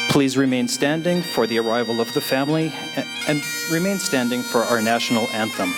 Please remain standing for the arrival of the family and remain standing for our national anthem.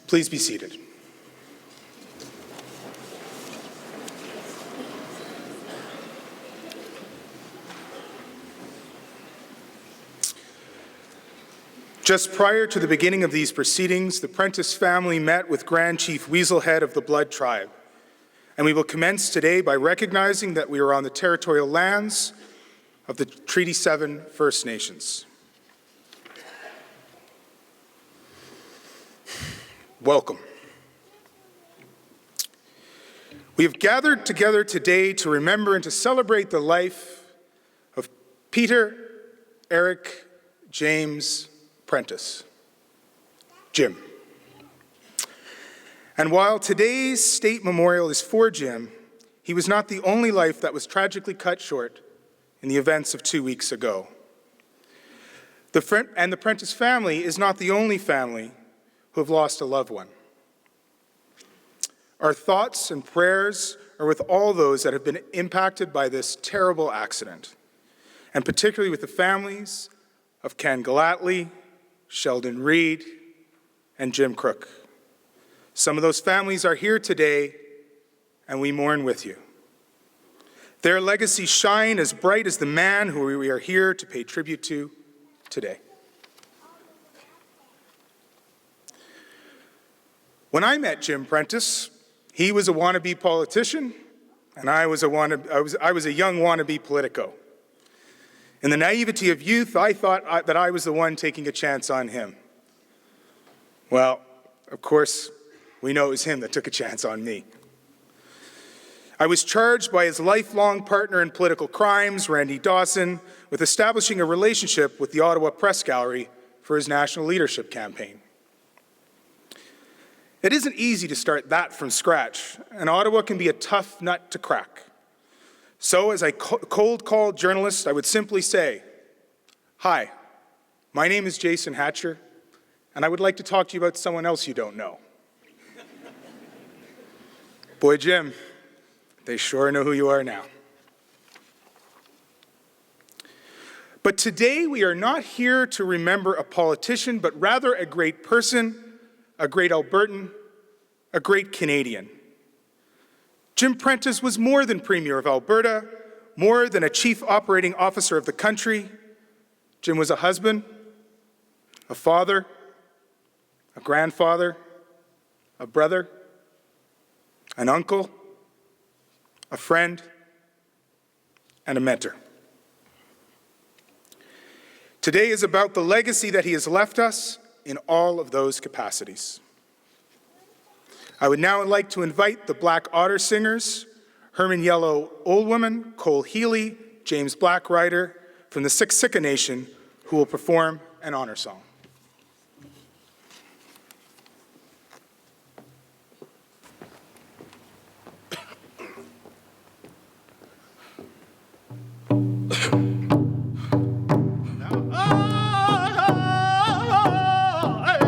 Please be seated. Just prior to the beginning of these proceedings, the Prentice family met with Grand Chief Weaselhead of the Blood Tribe, and we will commence today by recognizing that we are on the territorial lands of the Treaty 7 First Nations. Welcome. We have gathered together today to remember and to celebrate the life of Peter Eric James Prentice, Jim. And while today's state memorial is for Jim, he was not the only life that was tragically cut short in the events of 2 weeks ago. The Prentice family is not the only family who have lost a loved one. Our thoughts and prayers are with all those that have been impacted by this terrible accident, and particularly with the families of Ken Gallatley, Sheldon Reed, and Jim Crook. Some of those families are here today, and we mourn with you. Their legacies shine as bright as the man who we are here to pay tribute to today. When I met Jim Prentice, he was a wannabe politician and I was a young wannabe politico. In the naivety of youth, I thought that I was the one taking a chance on him. Well, of course, we know it was him that took a chance on me. I was charged by his lifelong partner in political crimes, Randy Dawson, with establishing a relationship with the Ottawa Press Gallery for his national leadership campaign. It isn't easy to start that from scratch, and Ottawa can be a tough nut to crack. So as I cold called journalists, I would simply say, "Hi, my name is Jason Hatcher, and I would like to talk to you about someone else you don't know." Boy, Jim, they sure know who you are now. But today we are not here to remember a politician, but rather a great person, a great Albertan, a great Canadian. Jim Prentice was more than Premier of Alberta, more than a Chief Operating Officer of the country. Jim was a husband, a father, a grandfather, a brother, an uncle, a friend, and a mentor. Today is about the legacy that he has left us in all of those capacities. I would now like to invite the Black Otter Singers, Herman Yellow Old Woman, Cole Healy, James Blackrider from the Siksika Nation, who will perform an honor song. Hey,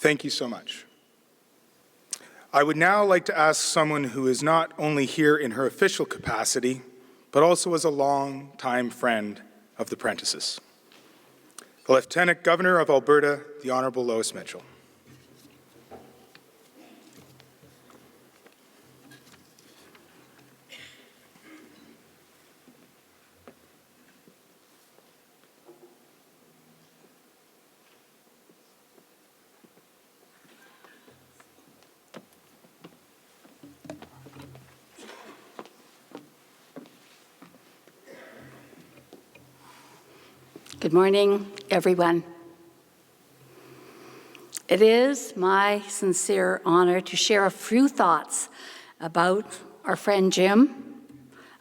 Thank you so much. I would now like to ask someone who is not only here in her official capacity, but also as a long-time friend of the Prentices. The Lieutenant Governor of Alberta, the Honourable Lois Mitchell. Good morning, everyone. It is my sincere honor to share a few thoughts about our friend Jim,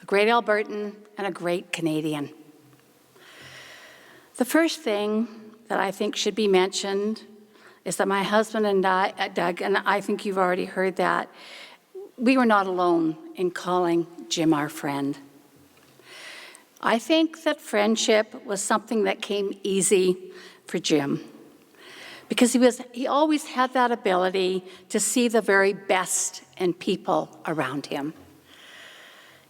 a great Albertan and a great Canadian. The first thing that I think should be mentioned is that my husband and I, Doug, and I think you've already heard that, we were not alone in calling Jim our friend. I think that friendship was something that came easy for Jim because he always had that ability to see the very best in people around him.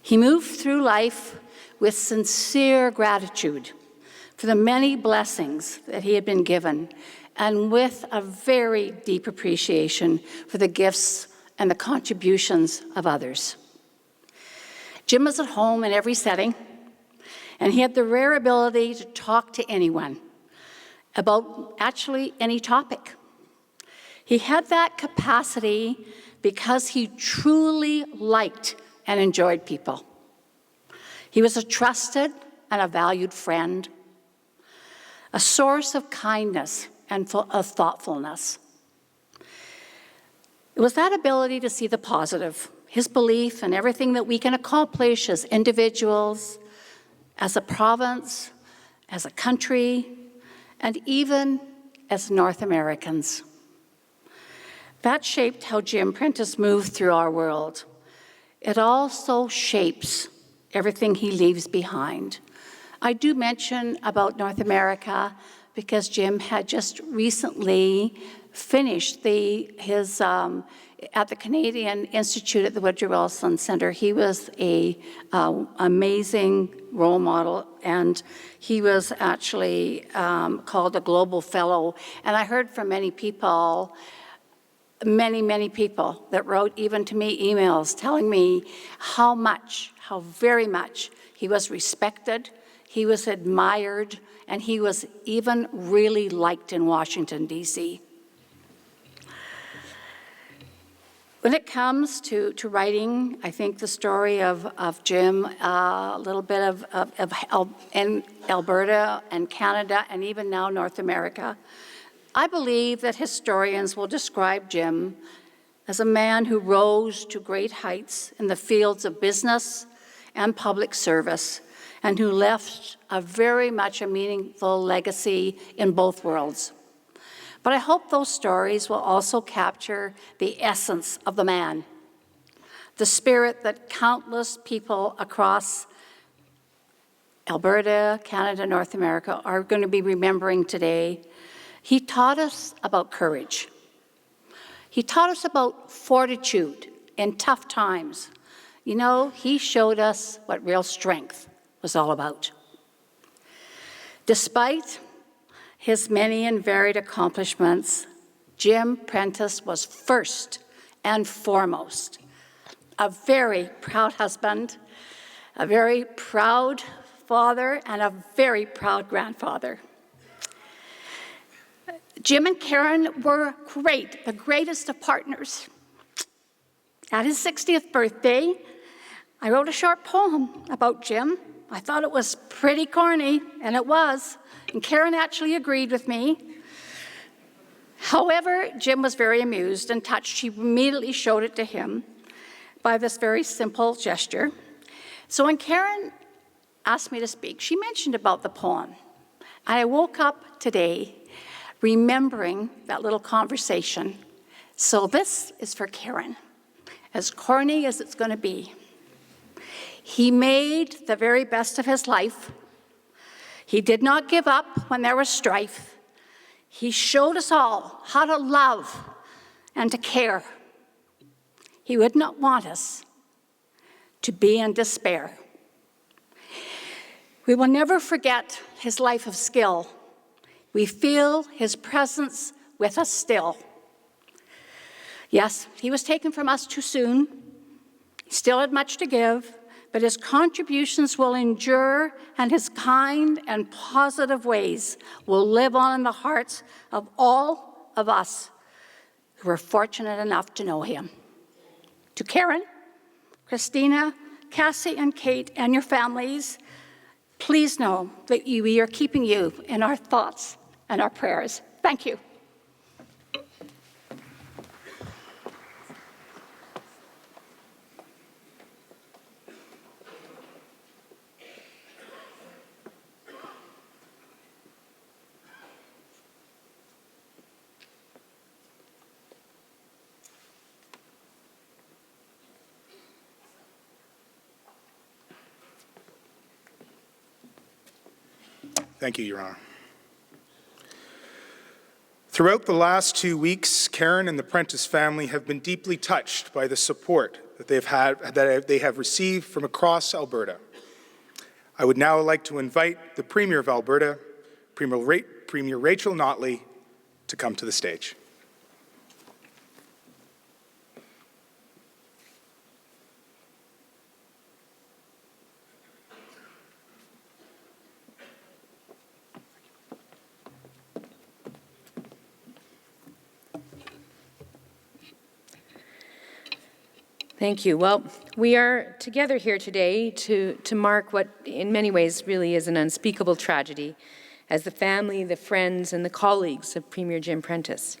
He moved through life with sincere gratitude for the many blessings that he had been given and with a very deep appreciation for the gifts and the contributions of others. Jim was at home in every setting, and he had the rare ability to talk to anyone about actually any topic. He had that capacity because he truly liked and enjoyed people. He was a trusted and a valued friend, a source of kindness and of thoughtfulness. It was that ability to see the positive, his belief in everything that we can accomplish as individuals, as a province, as a country, and even as North Americans. That shaped how Jim Prentice moved through our world. It also shapes everything he leaves behind. I do mention about North America because Jim had just recently finished at the Canadian Institute at the Woodrow Wilson Centre. He was an amazing role model, and he was actually called a Global Fellow. And I heard from many people, many people that wrote even to me emails telling me how very much he was respected, he was admired, and he was even really liked in Washington, D.C. When it comes to writing, I think the story of Jim, a little bit in Alberta and Canada and even now North America, I believe that historians will describe Jim as a man who rose to great heights in the fields of business and public service and who left very much a meaningful legacy in both worlds. But I hope those stories will also capture the essence of the man, the spirit that countless people across Alberta, Canada, North America are going to be remembering today. He taught us about courage. He taught us about fortitude in tough times. You know, he showed us what real strength was all about. Despite his many and varied accomplishments, Jim Prentice was first and foremost a very proud husband, a very proud father, and a very proud grandfather. Jim and Karen were great, the greatest of partners. At his 60th birthday, I wrote a short poem about Jim. I thought it was pretty corny, and it was. And Karen actually agreed with me. However, Jim was very amused and touched. She immediately showed it to him by this very simple gesture. So when Karen asked me to speak, she mentioned about the poem. And I woke up today remembering that little conversation. So this is for Karen, as corny as it's going to be. He made the very best of his life. He did not give up when there was strife. He showed us all how to love and to care. He would not want us to be in despair. We will never forget his life of skill. We feel his presence with us still. Yes, he was taken from us too soon. He still had much to give, but his contributions will endure, and his kind and positive ways will live on in the hearts of all of us who were fortunate enough to know him. To Karen, Christina, Cassie, and Kate, and your families, please know that we are keeping you in our thoughts and our prayers. Thank you. Thank you, Your Honor. Throughout the last 2 weeks, Karen and the Prentice family have been deeply touched by the support that they have received from across Alberta. I would now like to invite the Premier of Alberta, Premier Rachel Notley, to come to the stage. Thank you. Well, we are together here today to mark what in many ways really is an unspeakable tragedy as the family, the friends, and the colleagues of Premier Jim Prentice.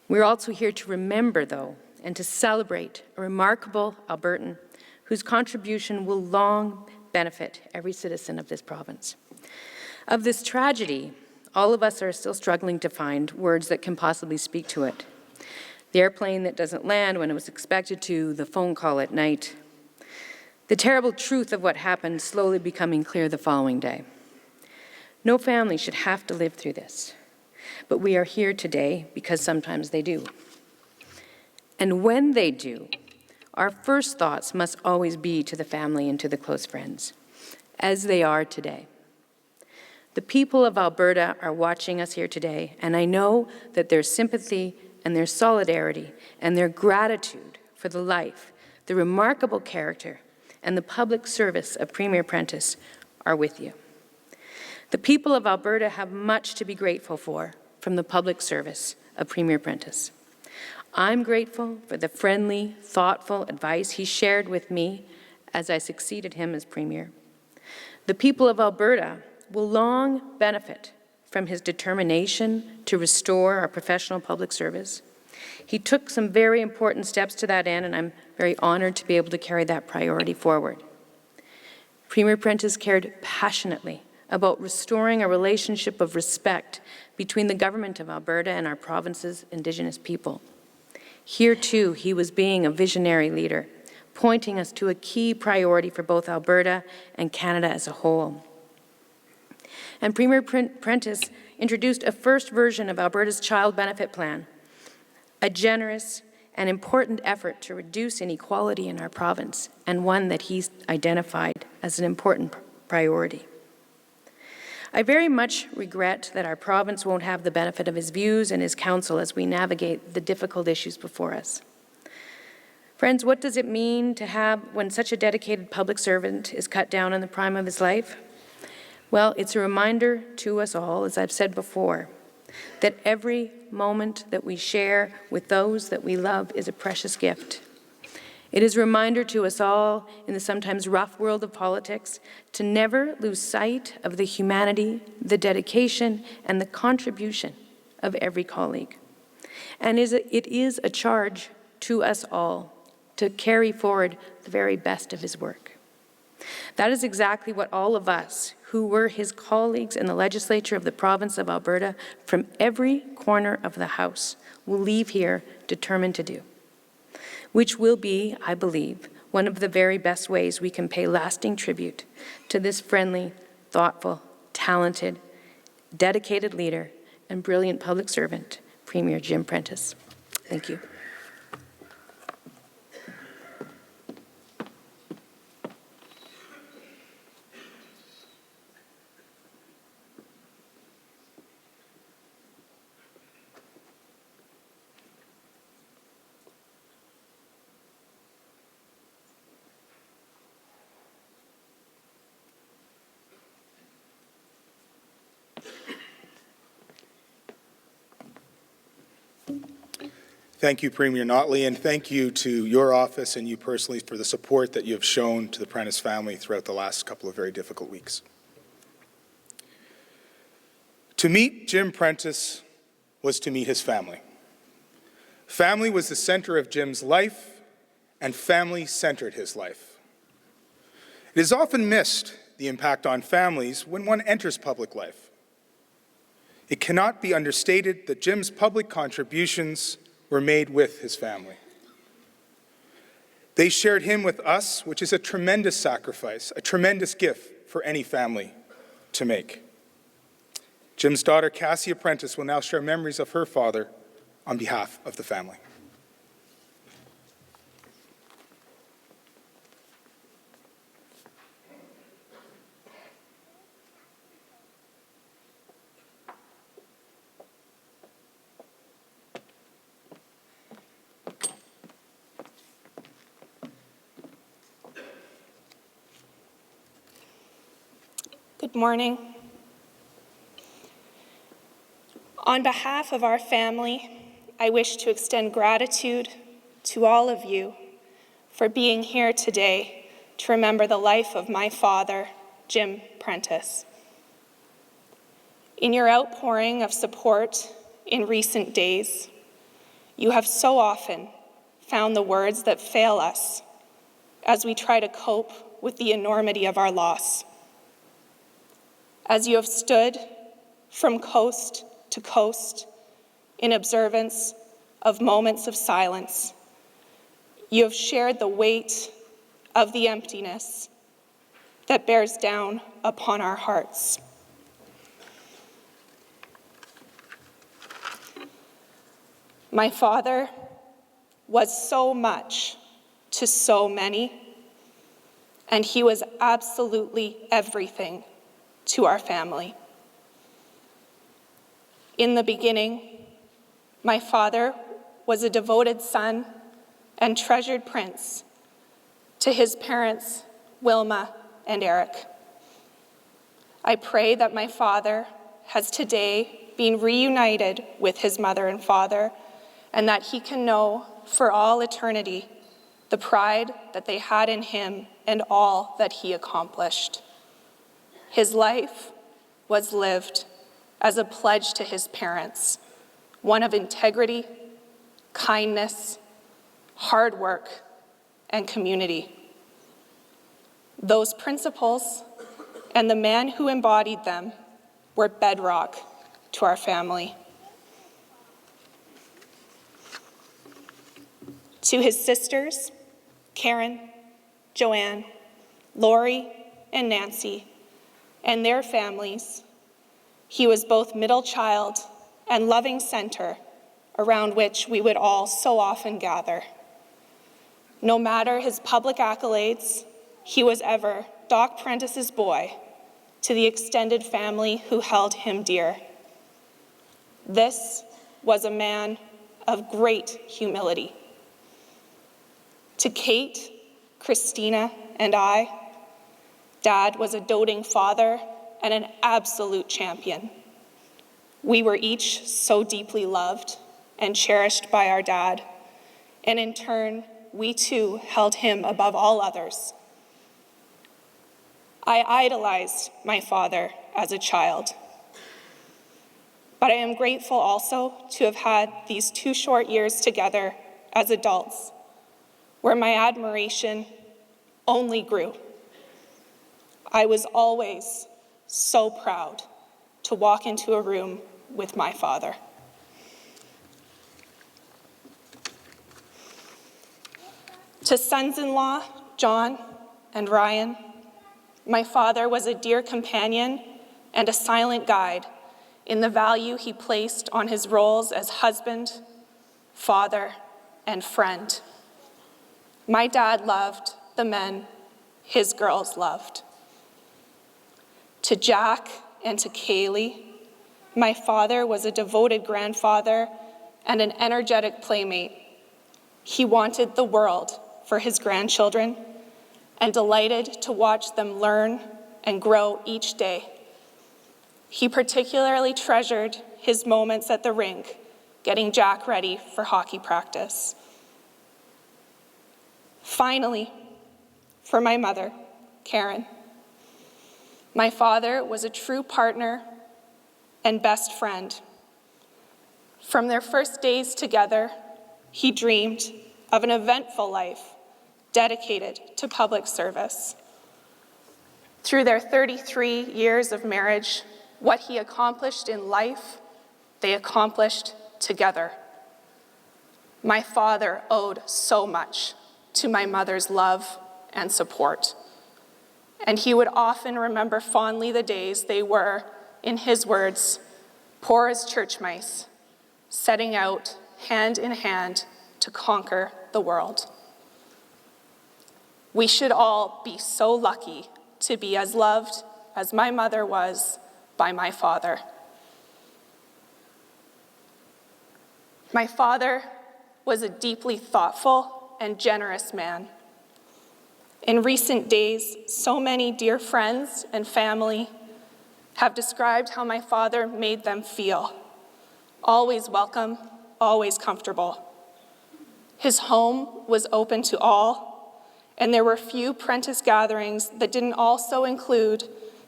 We're also here to remember, though, and to celebrate a remarkable Albertan whose contribution will long benefit every citizen of this province. Of this tragedy, all of us are still struggling to find words that can possibly speak to it. The airplane that doesn't land when it was expected to, the phone call at night. The terrible truth of what happened slowly becoming clear the following day. No family should have to live through this, but we are here today because sometimes they do. And when they do, our first thoughts must always be to the family and to the close friends, as they are today. The people of Alberta are watching us here today, and I know that their sympathy and their solidarity and their gratitude for the life, the remarkable character, and the public service of Premier Prentice are with you. The people of Alberta have much to be grateful for from the public service of Premier Prentice. I'm grateful for the friendly, thoughtful advice he shared with me as I succeeded him as Premier. The people of Alberta will long benefit from his determination to restore our professional public service. He took some very important steps to that end, and I'm very honored to be able to carry that priority forward. Premier Prentice cared passionately about restoring a relationship of respect between the government of Alberta and our province's Indigenous people. Here, too, he was being a visionary leader, pointing us to a key priority for both Alberta and Canada as a whole. And Premier Prentice introduced a first version of Alberta's Child Benefit Plan, a generous and important effort to reduce inequality in our province, and one that he's identified as an important priority. I very much regret that our province won't have the benefit of his views and his counsel as we navigate the difficult issues before us. Friends, what does it mean to have when such a dedicated public servant is cut down in the prime of his life? Well, it's a reminder to us all, as I've said before, that every moment that we share with those that we love is a precious gift. It is a reminder to us all in the sometimes rough world of politics to never lose sight of the humanity, the dedication, and the contribution of every colleague. And it is a charge to us all to carry forward the very best of his work. That is exactly what all of us who were his colleagues in the legislature of the province of Alberta from every corner of the House will leave here determined to do, which will be, I believe, one of the very best ways we can pay lasting tribute to this friendly, thoughtful, talented, dedicated leader and brilliant public servant, Premier Jim Prentice. Thank you. Thank you, Premier Notley, and thank you to your office and you personally for the support that you have shown to the Prentice family throughout the last couple of very difficult weeks. To meet Jim Prentice was to meet his family. Family was the center of Jim's life, and family centered his life. It is often missed, the impact on families, when one enters public life. It cannot be understated that Jim's public contributions were made with his family. They shared him with us, which is a tremendous sacrifice, a tremendous gift for any family to make. Jim's daughter, Cassia Prentice, will now share memories of her father on behalf of the family. Good morning. On behalf of our family, I wish to extend gratitude to all of you for being here today to remember the life of my father, Jim Prentice. In your outpouring of support in recent days, you have so often found the words that fail us as we try to cope with the enormity of our loss. As you have stood from coast to coast in observance of moments of silence, you have shared the weight of the emptiness that bears down upon our hearts. My father was so much to so many, and he was absolutely everything to our family. In the beginning, my father was a devoted son and treasured prince to his parents, Wilma and Eric. I pray that my father has today been reunited with his mother and father, and that he can know for all eternity the pride that they had in him and all that he accomplished. His life was lived as a pledge to his parents, one of integrity, kindness, hard work, and community. Those principles and the man who embodied them were bedrock to our family. To his sisters, Karen, Joanne, Lori, and Nancy, and their families, he was both middle child and loving center around which we would all so often gather. No matter his public accolades, he was ever Doc Prentice's boy to the extended family who held him dear. This was a man of great humility. To Kate, Christina, and I, Dad was a doting father and an absolute champion. We were each so deeply loved and cherished by our dad, and in turn, we too held him above all others. I idolized my father as a child, but I am grateful also to have had these 2 short years together as adults, where my admiration only grew. I was always so proud to walk into a room with my father. To sons-in-law, John and Ryan, my father was a dear companion and a silent guide in the value he placed on his roles as husband, father, and friend. My dad loved the men his girls loved. To Jack and to Kaylee, my father was a devoted grandfather and an energetic playmate. He wanted the world for his grandchildren and delighted to watch them learn and grow each day. He particularly treasured his moments at the rink, getting Jack ready for hockey practice. Finally, for my mother, Karen, my father was a true partner and best friend. From their first days together, he dreamed of an eventful life dedicated to public service. Through their 33 years of marriage, what he accomplished in life, they accomplished together. My father owed so much to my mother's love and support, and he would often remember fondly the days they were, in his words, poor as church mice, setting out hand in hand to conquer the world. We should all be so lucky to be as loved as my mother was by my father. My father was a deeply thoughtful and generous man. In recent days, so many dear friends and family have described how my father made them feel. Always welcome, always comfortable. His home was open to all, and there were few Prentice gatherings that didn't also include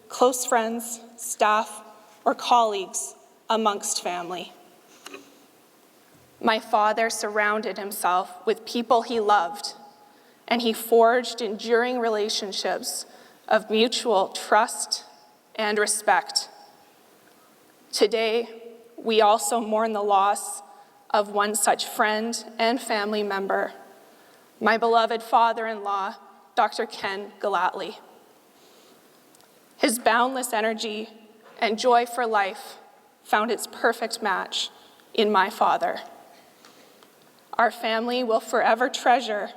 close friends, staff, or colleagues amongst family. My father surrounded himself with people he loved, and he forged enduring relationships of mutual trust and respect. Today, we also mourn the loss of one such friend and family member, my beloved father-in-law, Dr. Ken Galatly. His boundless energy and joy for life found its perfect match in my father. Our family will forever treasure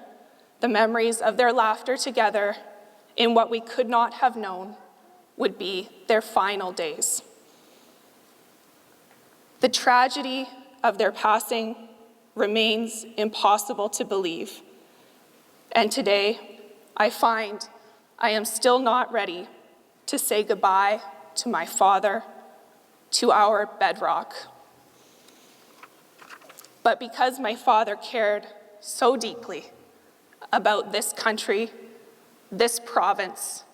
the memories of their laughter together in what we could not have known would be their final days. The tragedy of their passing remains impossible to believe, and today I find I am still not ready to say goodbye to my father, to our bedrock. But because my father cared so deeply about this country, this province,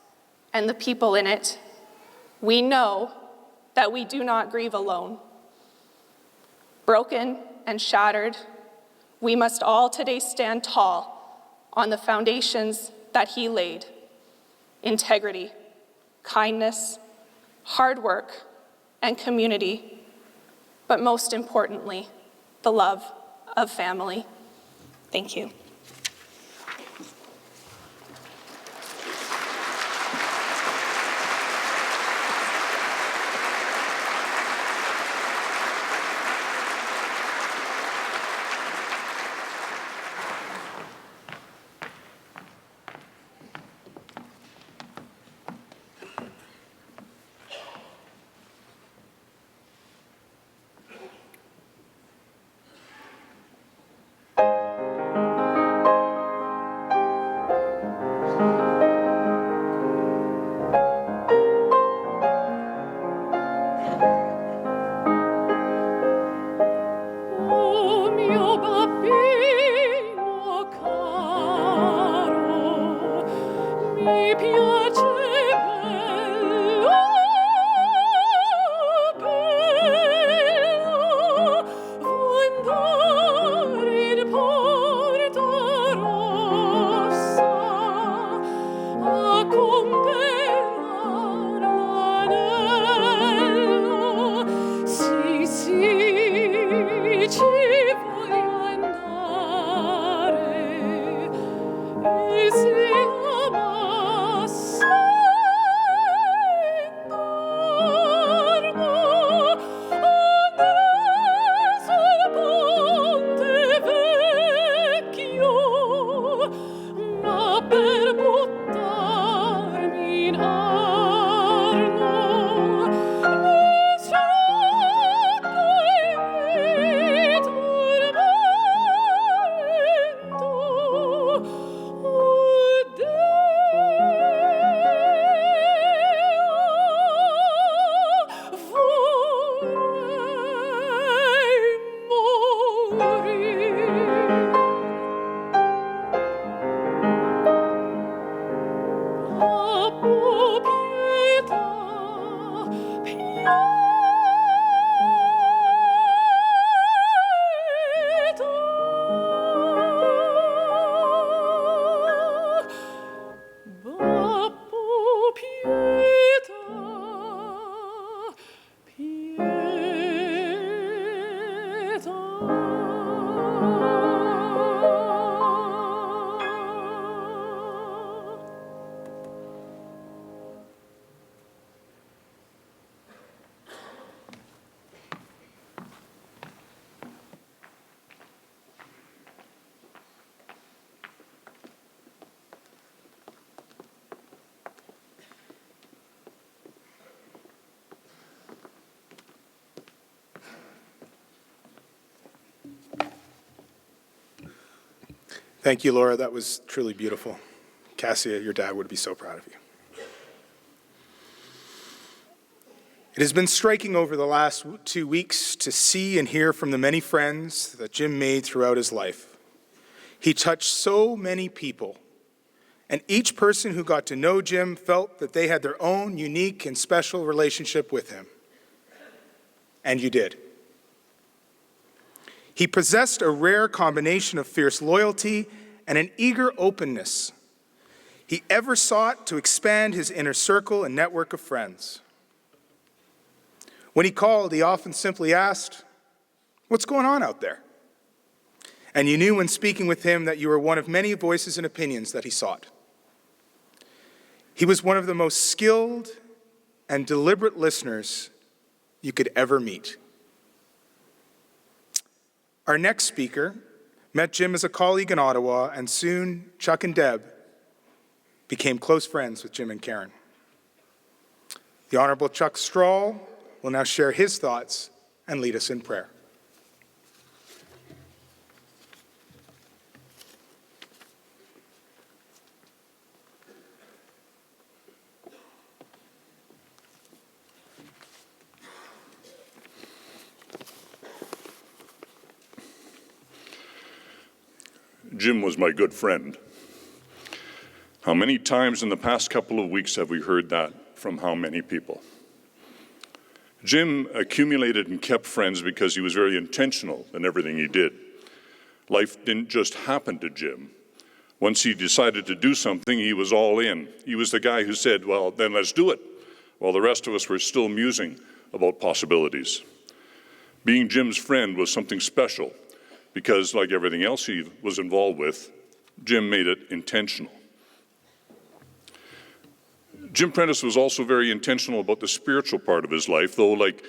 and the people in it, we know that we do not grieve alone. Broken and shattered, we must all today stand tall on the foundations that he laid: integrity, kindness, hard work, and community, but most importantly, the love of family. Thank you. Is Thank you, Laura. That was truly beautiful. Cassia, your dad would be so proud of you. It has been striking over the last 2 weeks to see and hear from the many friends that Jim made throughout his life. He touched so many people, and each person who got to know Jim felt that they had their own unique and special relationship with him. And you did. He possessed a rare combination of fierce loyalty and an eager openness. He ever sought to expand his inner circle and network of friends. When he called, he often simply asked, "What's going on out there?" And you knew when speaking with him that you were one of many voices and opinions that he sought. He was one of the most skilled and deliberate listeners you could ever meet. Our next speaker met Jim as a colleague in Ottawa, and soon Chuck and Deb became close friends with Jim and Karen. The Honorable Chuck Strahl will now share his thoughts and lead us in prayer. Jim was my good friend. How many times in the past couple of weeks have we heard that from how many people? Jim accumulated and kept friends because he was very intentional in everything he did. Life didn't just happen to Jim. Once he decided to do something, he was all in. He was the guy who said, "Well, then let's do it," while the rest of us were still musing about possibilities. Being Jim's friend was something special because, like everything else he was involved with, Jim made it intentional. Jim Prentice was also very intentional about the spiritual part of his life, though like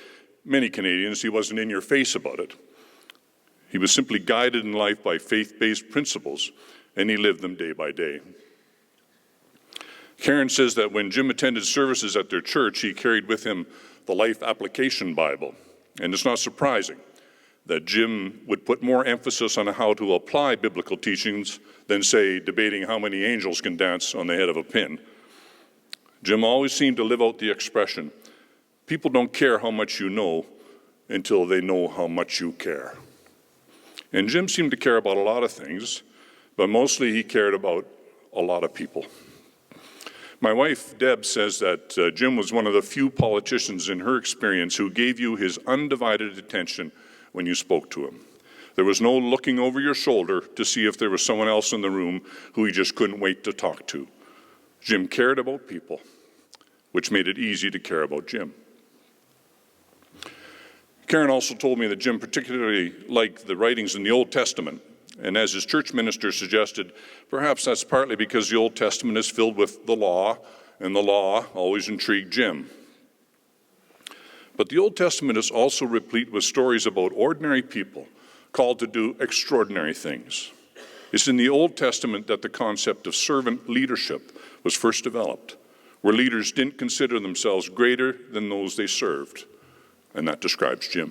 many Canadians, he wasn't in your face about it. He was simply guided in life by faith-based principles, and he lived them day by day. Karen says that when Jim attended services at their church, he carried with him the Life Application Bible, and it's not surprising that Jim would put more emphasis on how to apply biblical teachings than, say, debating how many angels can dance on the head of a pin. Jim always seemed to live out the expression, "People don't care how much you know until they know how much you care." And Jim seemed to care about a lot of things, but mostly he cared about a lot of people. My wife, Deb, says that Jim was one of the few politicians in her experience who gave you his undivided attention when you spoke to him. There was no looking over your shoulder to see if there was someone else in the room who he just couldn't wait to talk to. Jim cared about people, which made it easy to care about Jim. Karen also told me that Jim particularly liked the writings in the Old Testament, and as his church minister suggested, perhaps that's partly because the Old Testament is filled with the law, and the law always intrigued Jim. But the Old Testament is also replete with stories about ordinary people called to do extraordinary things. It's in the Old Testament that the concept of servant leadership was first developed, where leaders didn't consider themselves greater than those they served, and that describes Jim.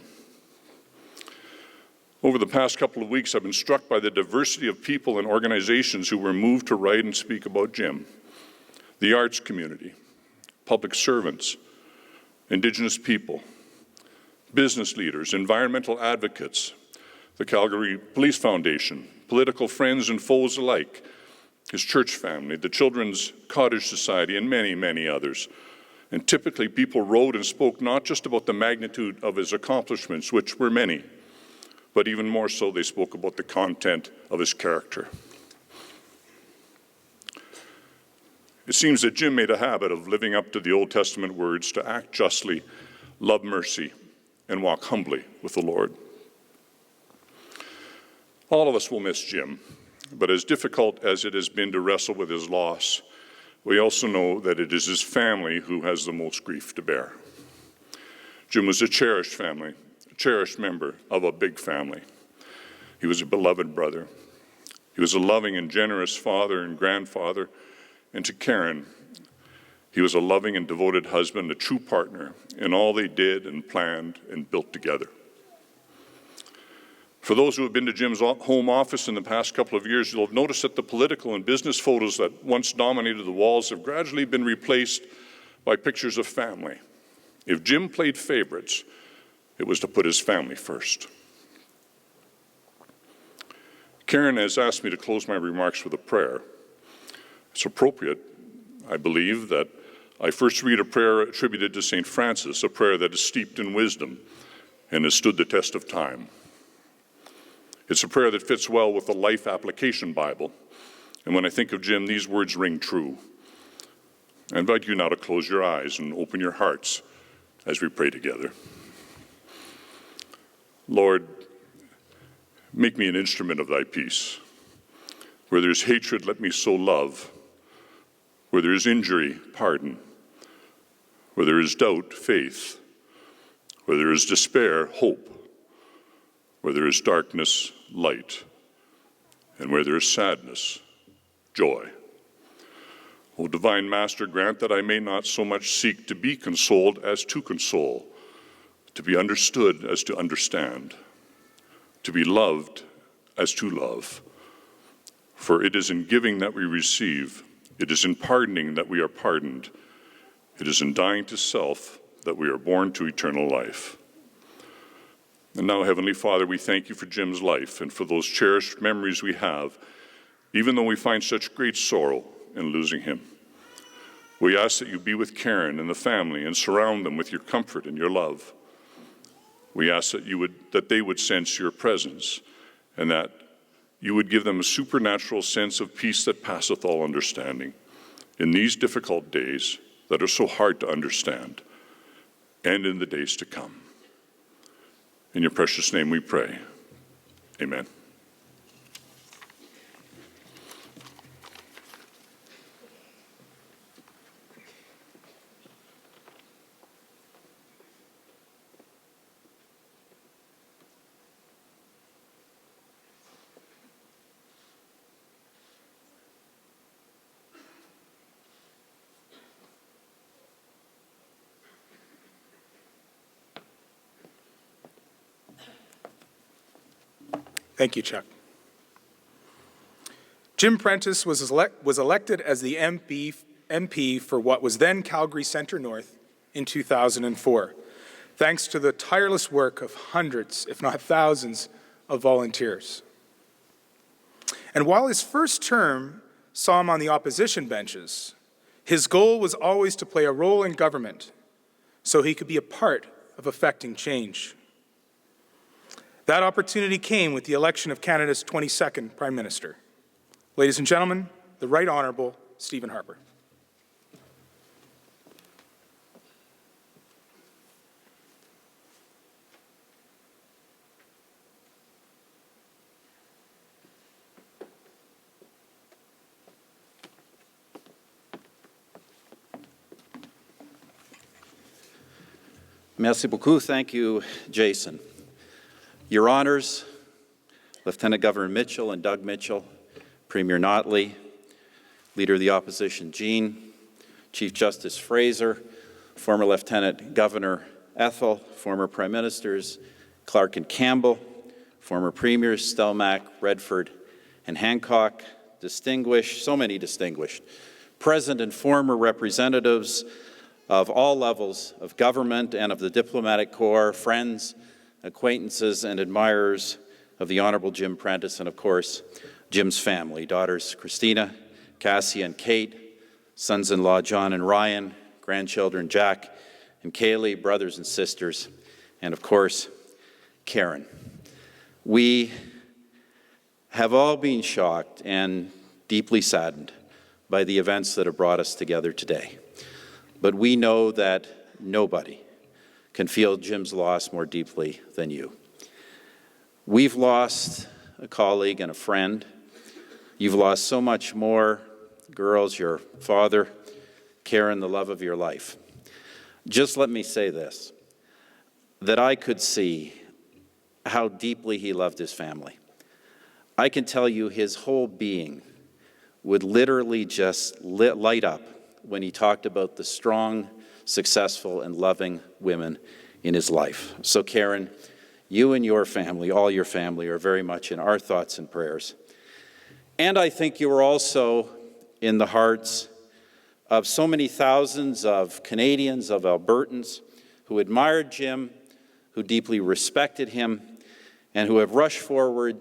Over the past couple of weeks, I've been struck by the diversity of people and organizations who were moved to write and speak about Jim. The arts community, public servants, Indigenous people, business leaders, environmental advocates, the Calgary Police Foundation, political friends and foes alike, his church family, the Children's Cottage Society, and many, many others. And typically people wrote and spoke not just about the magnitude of his accomplishments, which were many, but even more so they spoke about the content of his character. It seems that Jim made a habit of living up to the Old Testament words to act justly, love mercy, and walk humbly with the Lord. All of us will miss Jim, but as difficult as it has been to wrestle with his loss, we also know that it is his family who has the most grief to bear. Jim was a cherished family, a cherished member of a big family. He was a beloved brother. He was a loving and generous father and grandfather. And to Karen, he was a loving and devoted husband, a true partner in all they did and planned and built together. For those who have been to Jim's home office in the past couple of years, you'll have noticed that the political and business photos that once dominated the walls have gradually been replaced by pictures of family. If Jim played favorites, it was to put his family first. Karen has asked me to close my remarks with a prayer. It's appropriate, I believe, that I first read a prayer attributed to St. Francis, a prayer that is steeped in wisdom and has stood the test of time. It's a prayer that fits well with the Life Application Bible. And when I think of Jim, these words ring true. I invite you now to close your eyes and open your hearts as we pray together. Lord, make me an instrument of thy peace. Where there is hatred, let me sow love. Where there is injury, pardon. Where there is doubt, faith. Where there is despair, hope. Where there is darkness, light. And where there is sadness, joy. O divine Master, grant that I may not so much seek to be consoled as to console, to be understood as to understand, to be loved as to love. For it is in giving that we receive, it is in pardoning that we are pardoned, it is in dying to self that we are born to eternal life. And now, Heavenly Father, we thank you for Jim's life and for those cherished memories we have, even though we find such great sorrow in losing him. We ask that you be with Karen and the family and surround them with your comfort and your love. We ask that they would sense your presence and that you would give them a supernatural sense of peace that passeth all understanding in these difficult days that are so hard to understand and in the days to come. In your precious name we pray. Amen. Thank you, Chuck. Jim Prentice was elected as the MP for what was then Calgary Centre North in 2004, thanks to the tireless work of hundreds, if not thousands, of volunteers. And while his first term saw him on the opposition benches, his goal was always to play a role in government so he could be a part of effecting change. That opportunity came with the election of Canada's 22nd Prime Minister. Ladies and gentlemen, the Right Honourable Stephen Harper. Merci beaucoup. Thank you, Jason. Your Honours, Lieutenant Governor Mitchell and Doug Mitchell, Premier Notley, Leader of the Opposition Jean, Chief Justice Fraser, former Lieutenant Governor Ethel, former Prime Ministers Clark and Campbell, former Premiers Stelmach, Redford, and Hancock, so many distinguished, present and former representatives of all levels of government and of the diplomatic corps, friends, acquaintances, and admirers of the Honourable Jim Prentice, and of course, Jim's family, daughters Christina, Cassie, and Kate, sons-in-law John and Ryan, grandchildren Jack and Kaylee, brothers and sisters, and of course, Karen. We have all been shocked and deeply saddened by the events that have brought us together today. But we know that nobody can feel Jim's loss more deeply than you. We've lost a colleague and a friend. You've lost so much more. Girls, your father, Karen, the love of your life. Just let me say this, that I could see how deeply he loved his family. I can tell you his whole being would literally just light up when he talked about the strong, successful, and loving women in his life. So Karen, You and your family, all your family, are very much in our thoughts and prayers. And I think you are also in the hearts of so many thousands of Canadians, of Albertans, who admired Jim, who deeply respected him, and who have rushed forward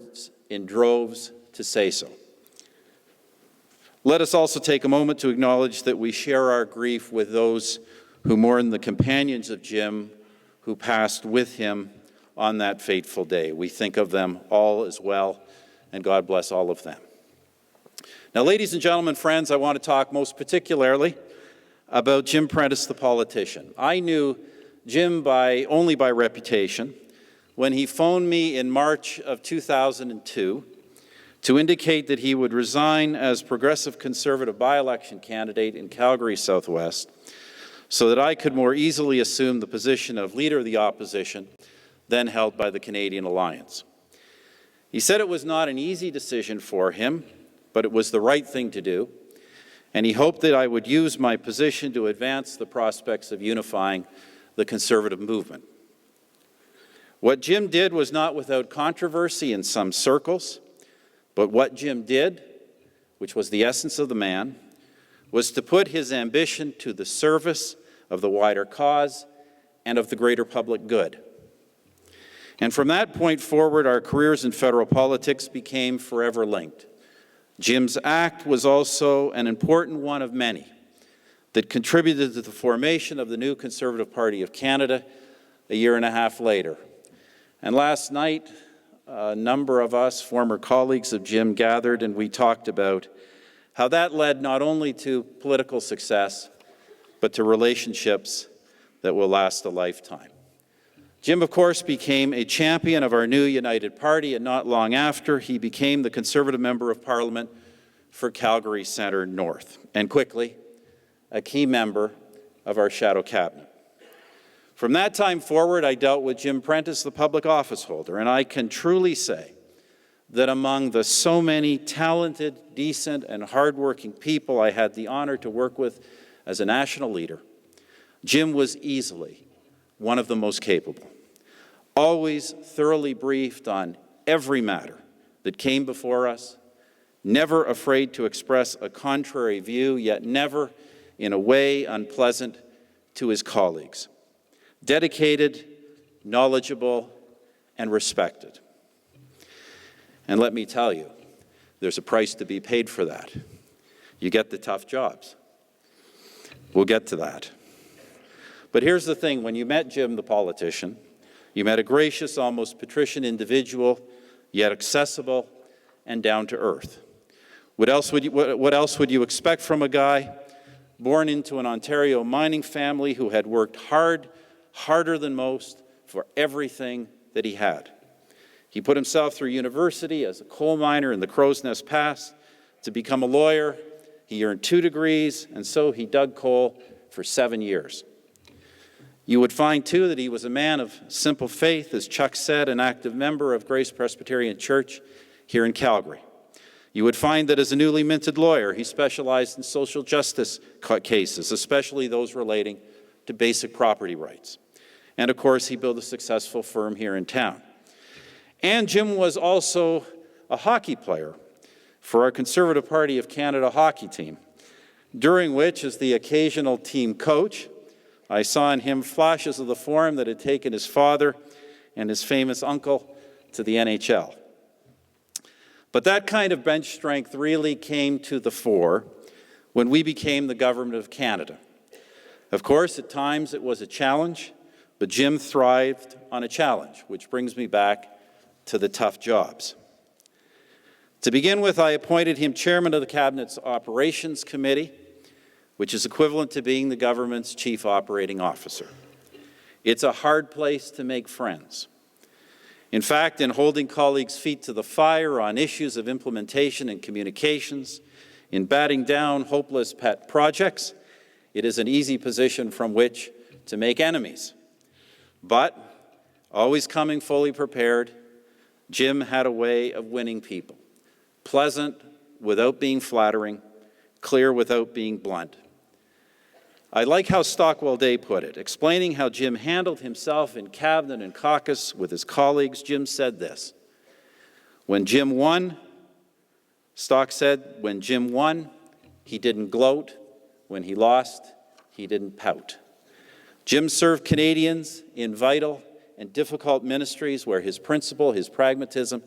in droves to say so. Let us also take a moment to acknowledge that we share our grief with those who mourn the companions of Jim who passed with him on that fateful day. We think of them all as well, and God bless all of them. Now, ladies and gentlemen, friends, I want to talk most particularly about Jim Prentice, the politician. I knew Jim only by reputation when he phoned me in March of 2002 to indicate that he would resign as Progressive Conservative by-election candidate in Calgary Southwest so that I could more easily assume the position of Leader of the Opposition, then held by the Canadian Alliance. He said it was not an easy decision for him, but it was the right thing to do, and he hoped that I would use my position to advance the prospects of unifying the Conservative movement. What Jim did was not without controversy in some circles, but what Jim did, which was the essence of the man, was to put his ambition to the service of the wider cause and of the greater public good. And from that point forward, our careers in federal politics became forever linked. Jim's act was also an important one of many that contributed to the formation of the new Conservative Party of Canada a year and a half later. And last night, a number of us, former colleagues of Jim, gathered and we talked about how that led not only to political success, but to relationships that will last a lifetime. Jim, of course, became a champion of our new United Party, and not long after, he became the Conservative Member of Parliament for Calgary Centre North, and quickly, a key member of our shadow cabinet. From that time forward, I dealt with Jim Prentice, the public office holder, and I can truly say that among the so many talented, decent, and hardworking people I had the honor to work with as a national leader, Jim was easily one of the most capable. Always thoroughly briefed on every matter that came before us, never afraid to express a contrary view, yet never in a way unpleasant to his colleagues. Dedicated, knowledgeable, and respected. And let me tell you, there's a price to be paid for that. You get the tough jobs. We'll get to that. But here's the thing, when you met Jim, the politician, you met a gracious, almost patrician individual, yet accessible and down to earth. What else would you expect from a guy born into an Ontario mining family who had worked harder than most for everything that he had? He put himself through university as a coal miner in the Crow's Nest Pass. To become a lawyer, he earned 2 degrees, and so he dug coal for 7 years. You would find, too, that he was a man of simple faith, as Chuck said, an active member of Grace Presbyterian Church here in Calgary. You would find that as a newly minted lawyer, he specialized in social justice cases, especially those relating to basic property rights. And of course, he built a successful firm here in town. And Jim was also a hockey player for our Conservative Party of Canada hockey team, during which, as the occasional team coach, I saw in him flashes of the form that had taken his father and his famous uncle to the NHL. But that kind of bench strength really came to the fore when we became the Government of Canada. Of course, at times it was a challenge, but Jim thrived on a challenge, which brings me back to the tough jobs. To begin with, I appointed him chairman of the Cabinet's Operations Committee, which is equivalent to being the government's chief operating officer. It's a hard place to make friends. In fact, in holding colleagues' feet to the fire on issues of implementation and communications, in batting down hopeless pet projects, it is an easy position from which to make enemies. But, always coming fully prepared, Jim had a way of winning people. Pleasant without being flattering, clear without being blunt. I like how Stockwell Day put it, explaining how Jim handled himself in cabinet and caucus with his colleagues. Jim said this: when Jim won, Stock said, when Jim won, he didn't gloat. When he lost, he didn't pout. Jim served Canadians in vital and difficult ministries where his principle, his pragmatism,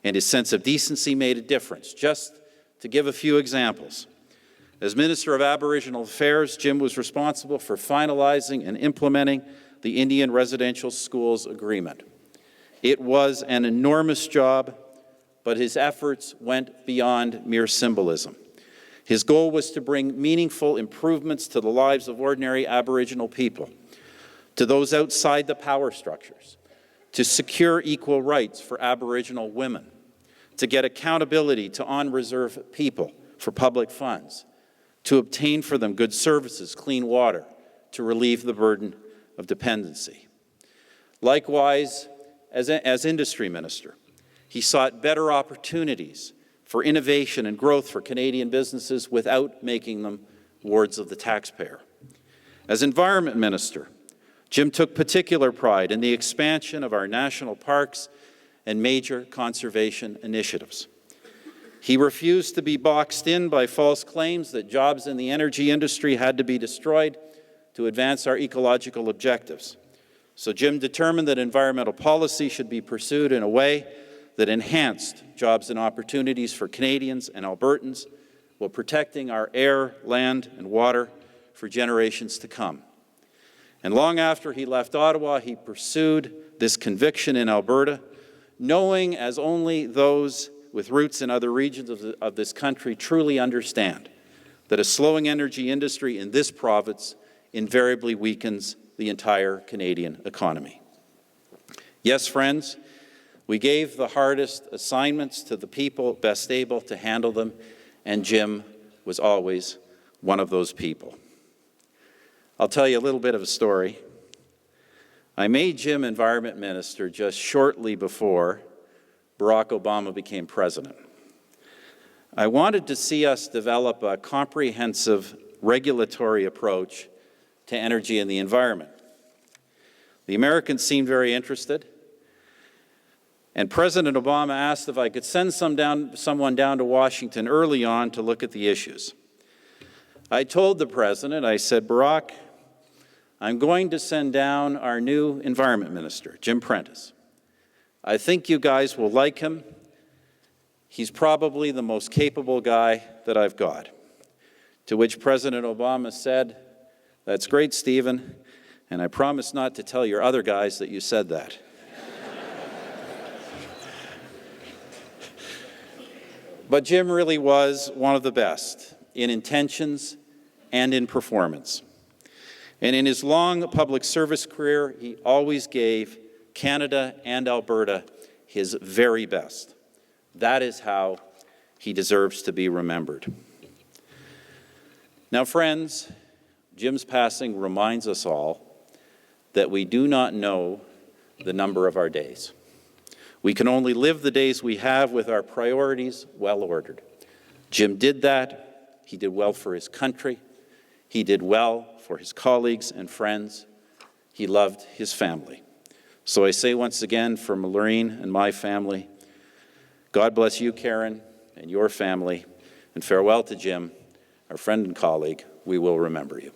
and his sense of decency made a difference. Just to give a few examples. As Minister of Aboriginal Affairs, Jim was responsible for finalizing and implementing the Indian Residential Schools Agreement. It was an enormous job, but his efforts went beyond mere symbolism. His goal was to bring meaningful improvements to the lives of ordinary Aboriginal people, to those outside the power structures, to secure equal rights for Aboriginal women, to get accountability to on-reserve people for public funds, to obtain for them good services, clean water, to relieve the burden of dependency. Likewise, as industry minister, he sought better opportunities for innovation and growth for Canadian businesses without making them wards of the taxpayer. As environment minister, Jim took particular pride in the expansion of our national parks and major conservation initiatives. He refused to be boxed in by false claims that jobs in the energy industry had to be destroyed to advance our ecological objectives. So Jim determined that environmental policy should be pursued in a way that enhanced jobs and opportunities for Canadians and Albertans while protecting our air, land, and water for generations to come. And long after he left Ottawa, he pursued this conviction in Alberta, knowing, as only those with roots in other regions of this country truly understand, that a slowing energy industry in this province invariably weakens the entire Canadian economy. Yes, friends, we gave the hardest assignments to the people best able to handle them, and Jim was always one of those people. I'll tell you a little bit of a story. I made Jim Environment Minister just shortly before Barack Obama became president. I wanted to see us develop a comprehensive regulatory approach to energy and the environment. The Americans seemed very interested, and President Obama asked if I could send someone down to Washington early on to look at the issues. I told the President, I said, Barack, I'm going to send down our new Environment Minister, Jim Prentice. I think you guys will like him. He's probably the most capable guy that I've got. To which President Obama said, that's great, Stephen, and I promise not to tell your other guys that you said that. But Jim really was one of the best in intentions and in performance. And in his long public service career, he always gave Canada and Alberta his very best. That is how he deserves to be remembered. Now, friends, Jim's passing reminds us all that we do not know the number of our days. We can only live the days we have with our priorities well ordered. Jim did that. He did well for his country. He did well for his colleagues and friends. He loved his family. So I say once again, for Maureen and my family, God bless you, Karen, and your family, and farewell to Jim, our friend and colleague. We will remember you.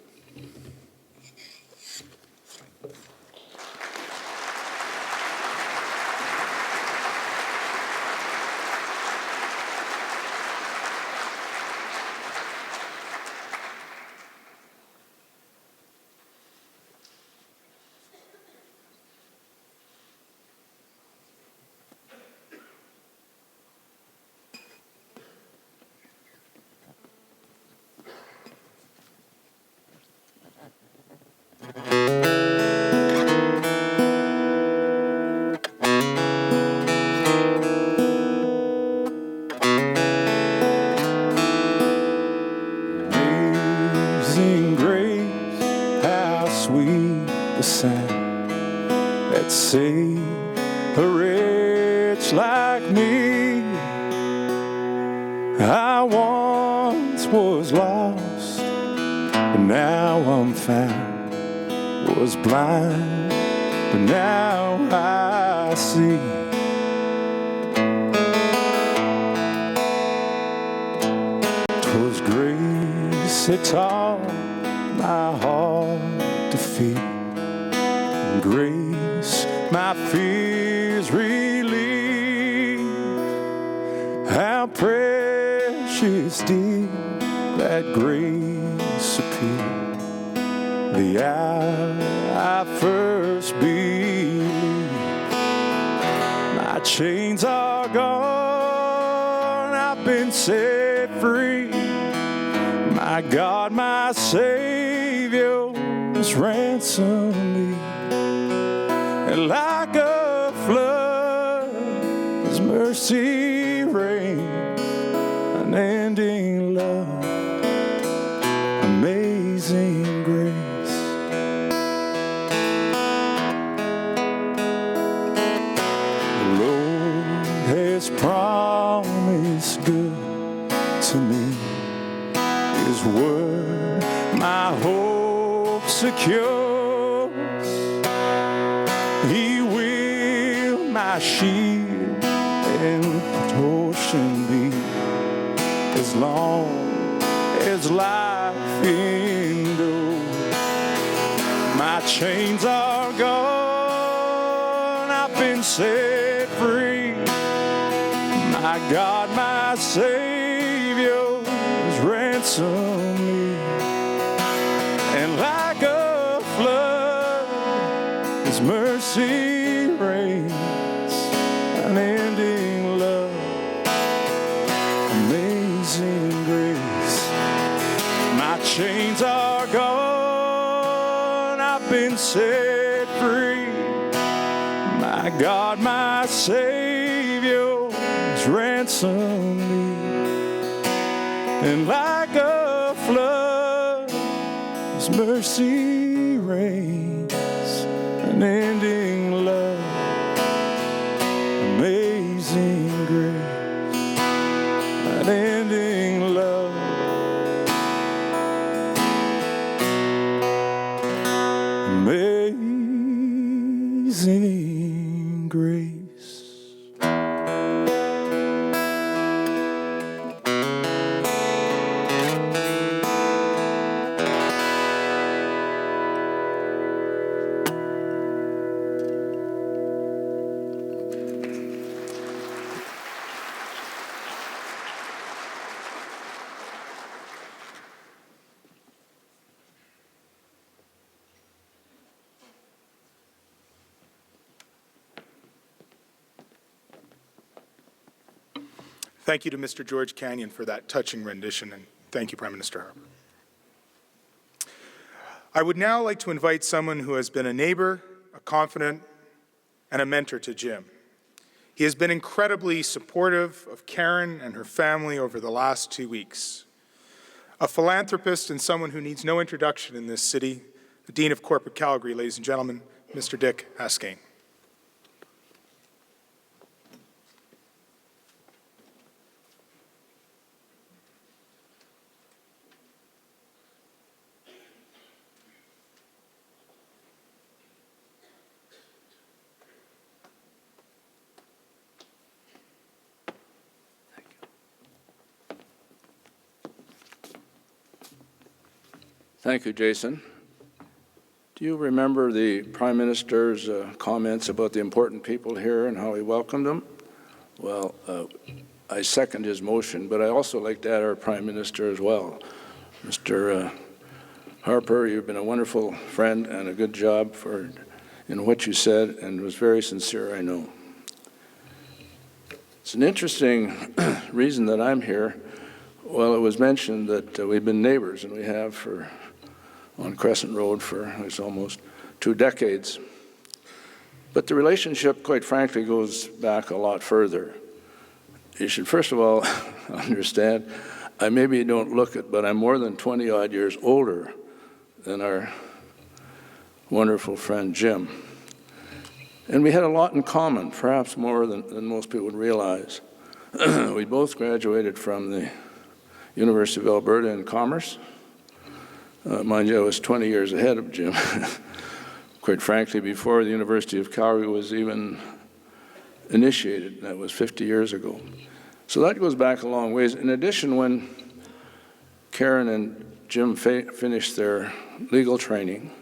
Amazing grace, how sweet the sound that saved a wretch like me. I once was lost, but now I'm found. Was blind, but now I see. 'Twas grace that taught my heart to fear, and grace my fears relieved. How precious did that grace appear the hour I first believed. My chains are gone, I've been set free. My God, my Savior has ransomed me. And like a flood, His mercy reigns, unending love, amazing grace. Has promised good to me. His word my hope secures. He will my shield and protection be, as long as life endures. My chains are gone, I've been set free. My God, my Savior has ransomed me. And like a flood, His mercy reigns, unending love, amazing grace. My chains are gone, I've been set free. My God, my Savior ransom me, and like a flood, His mercy reigns, unending love, amazing grace, unending love, amazing grace. Thank you to Mr. George Canyon for that touching rendition, and thank you, Prime Minister Harper. I would now like to invite someone who has been a neighbor, a confidant, and a mentor to Jim. He has been incredibly supportive of Karen and her family over the last 2 weeks. A philanthropist and someone who needs no introduction in this city, the Dean of Corporate Calgary, ladies and gentlemen, Mr. Dick Haskane. Thank you, Jason. Do you remember the Prime Minister's comments about the important people here and how he welcomed them? Well, I second his motion, but I also like to add our Prime Minister as well. Mr. Harper, you've been a wonderful friend and a good job in what you said, and was very sincere, I know. It's an interesting reason that I'm here. Well, it was mentioned that we've been neighbors, and we have on Crescent Road for almost 2 decades. But the relationship, quite frankly, goes back a lot further. You should first of all understand, I maybe don't look it, but I'm more than 20-odd years older than our wonderful friend Jim. And we had a lot in common, perhaps more than most people would realize. We both graduated from the University of Alberta in Commerce. Mind you, I was 20 years ahead of Jim, quite frankly, before the University of Calgary was even initiated. That was 50 years ago. So that goes back a long ways. In addition, when Karen and Jim finished their legal training,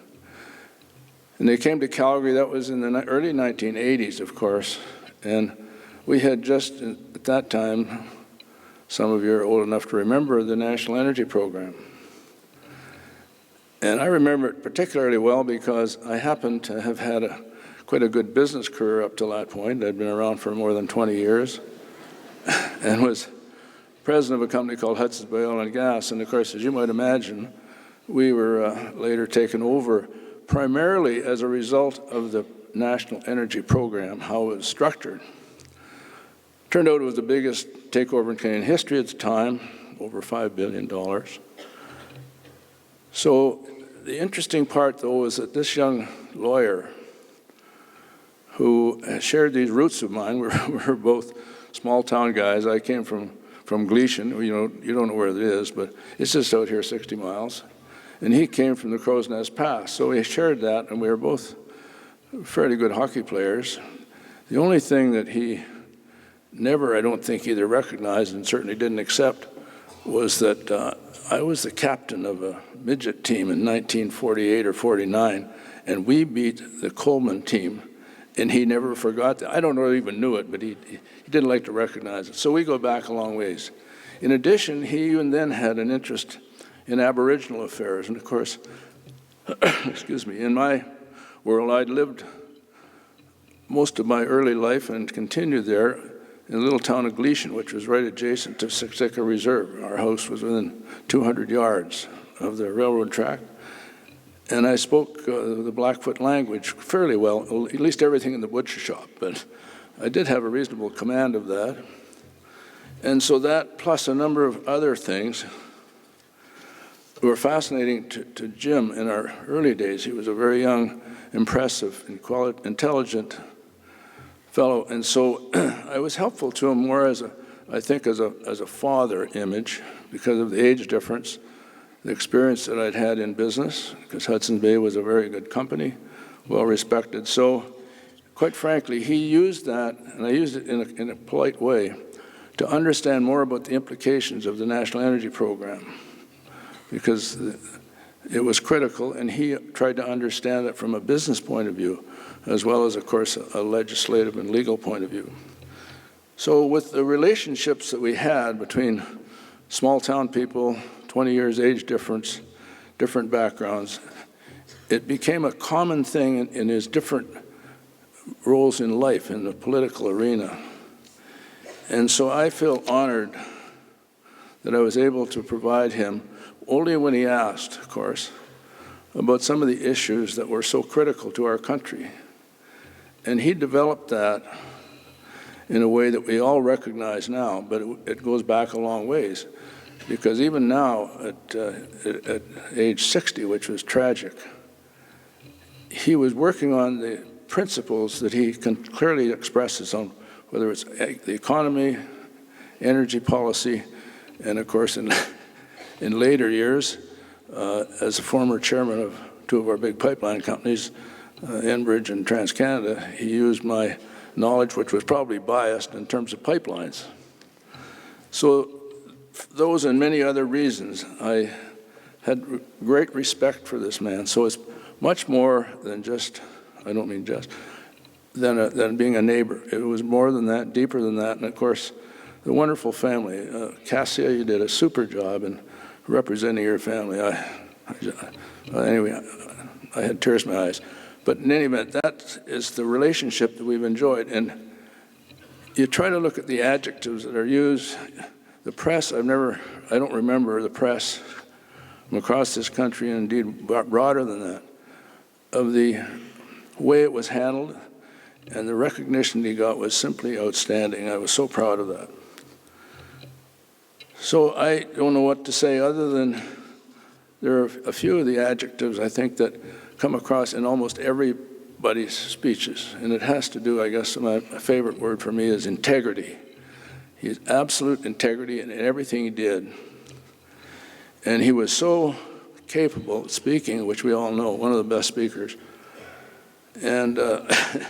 and they came to Calgary, that was in the early 1980s, of course, and we had just, at that time, some of you are old enough to remember the National Energy Program. And I remember it particularly well because I happened to have had quite a good business career up till that point. I'd been around for more than 20 years and was president of a company called Hudson's Bay Oil and Gas. And of course, as you might imagine, we were later taken over primarily as a result of the National Energy Program, how it was structured. Turned out it was the biggest takeover in Canadian history at the time, over $5 billion. So the interesting part, though, is that this young lawyer who shared these roots of mine, we're both small-town guys. I came from Gleason. You don't know where it is, but it's just out here 60 miles. And he came from the Crow's Nest Pass. So we shared that, and we were both fairly good hockey players. The only thing that he never, I don't think, either recognized and certainly didn't accept was that I was the captain of a midget team in 1948 or 49, and we beat the Coleman team, and he never forgot that. I don't know if he even knew it, but he didn't like to recognize it. So we go back a long ways. In addition, he even then had an interest in Aboriginal affairs, and of course, excuse me, in my world, I'd lived most of my early life and continued there in the little town of Gleason, which was right adjacent to Siksika Reserve. Our house was within 200 yards of the railroad track. And I spoke the Blackfoot language fairly well, at least everything in the butcher shop, but I did have a reasonable command of that. And so that, plus a number of other things, were fascinating to Jim in our early days. He was a very young, impressive, intelligent fellow, and so I was helpful to him more as a father image because of the age difference, the experience that I'd had in business, because Hudson's Bay was a very good company, well respected. So, quite frankly, he used that, and I used it in a polite way, to understand more about the implications of the National Energy Program, because it was critical, and he tried to understand it from a business point of view, as well as, of course, a legislative and legal point of view. So with the relationships that we had between small-town people, 20 years age difference, different backgrounds, it became a common thing in his different roles in life, in the political arena. And so I feel honored that I was able to provide him, only when he asked, of course, about some of the issues that were so critical to our country. And he developed that in a way that we all recognize now, but it goes back a long ways. Because even now, at age 60, which was tragic, he was working on the principles that he clearly expresses on whether it's the economy, energy policy, and of course in later years, as a former chairman of two of our big pipeline companies, Enbridge and TransCanada, he used my knowledge, which was probably biased in terms of pipelines. So those and many other reasons, I had great respect for this man. So it's much more than just, I don't mean just, than being a neighbor. It was more than that, deeper than that, and of course, the wonderful family. Cassia, you did a super job in representing your family. Anyway, I had tears in my eyes. But in any event, that is the relationship that we've enjoyed. And you try to look at the adjectives that are used. The press, I don't remember the press from across this country, and indeed broader than that, of the way it was handled, and the recognition he got was simply outstanding. I was so proud of that. So I don't know what to say other than there are a few of the adjectives I think that come across in almost everybody's speeches, and it has to do, I guess, my favorite word for me is integrity. He had absolute integrity in everything he did, and he was so capable of speaking, which we all know, one of the best speakers. And it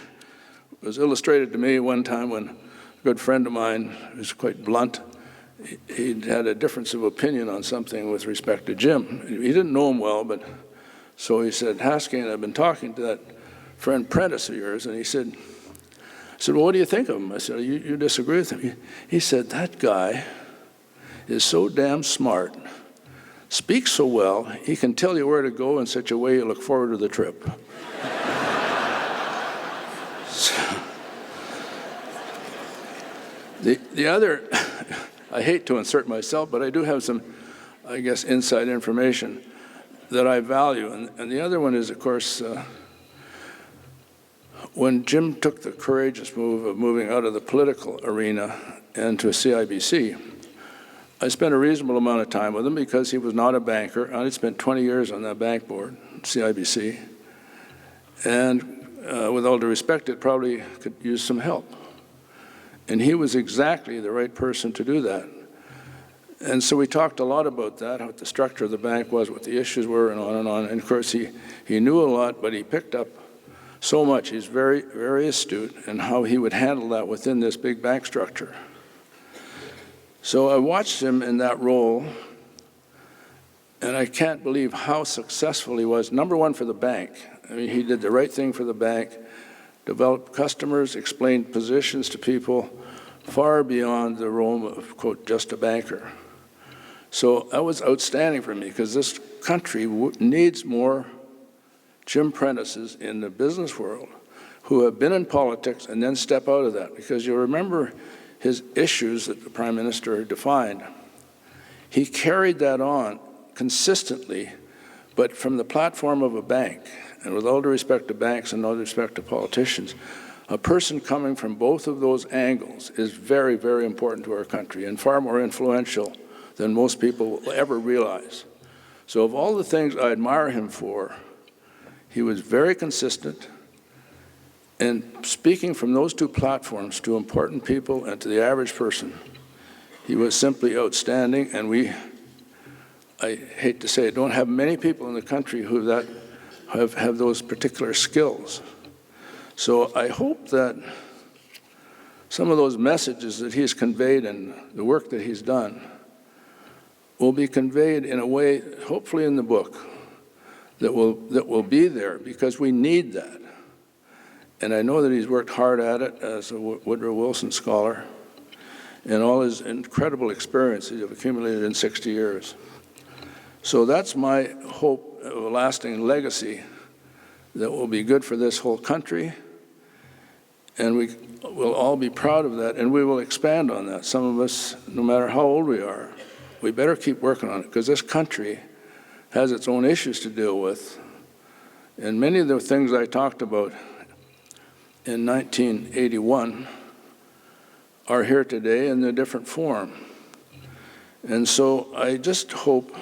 was illustrated to me one time when a good friend of mine, who's quite blunt, he'd had a difference of opinion on something with respect to Jim. He didn't know him well, but so he said, Haskell, I've been talking to that friend Prentice of yours, and he said, well, what do you think of him? I said, you disagree with him? He said, that guy is so damn smart, speaks so well, he can tell you where to go in such a way you look forward to the trip. The other, I hate to insert myself, but I do have some, I guess, inside information that I value. And the other one is, of course, when Jim took the courageous move of moving out of the political arena and to a CIBC, I spent a reasonable amount of time with him because he was not a banker. I had spent 20 years on that bank board, CIBC. And with all due respect, it probably could use some help. And he was exactly the right person to do that. And so we talked a lot about that, what the structure of the bank was, what the issues were, and on and on. And of course, he knew a lot, but he picked up so much. He's very, very astute in how he would handle that within this big bank structure. So I watched him in that role, and I can't believe how successful he was. Number one, for the bank. I mean, he did the right thing for the bank, developed customers, explained positions to people far beyond the realm of, quote, just a banker. So that was outstanding for me because this country needs more Jim Prentices in the business world who have been in politics and then step out of that. Because you remember his issues that the Prime Minister defined. He carried that on consistently, but from the platform of a bank. And with all due respect to banks and all due respect to politicians, a person coming from both of those angles is very, very important to our country and far more influential than most people will ever realize. So of all the things I admire him for, he was very consistent, and speaking from those two platforms to important people and to the average person, he was simply outstanding. And I hate to say it, don't have many people in the country who have those particular skills. So I hope that some of those messages that he's conveyed and the work that he's done will be conveyed in a way, hopefully in the book, that will be there, because we need that. And I know that he's worked hard at it as a Woodrow Wilson scholar, and all his incredible experience he's accumulated in 60 years. So that's my hope of a lasting legacy that will be good for this whole country, and we will all be proud of that, and we will expand on that. Some of us, no matter how old we are, we better keep working on it, because this country has its own issues to deal with. And many of the things I talked about in 1981 are here today in a different form. And so I just hope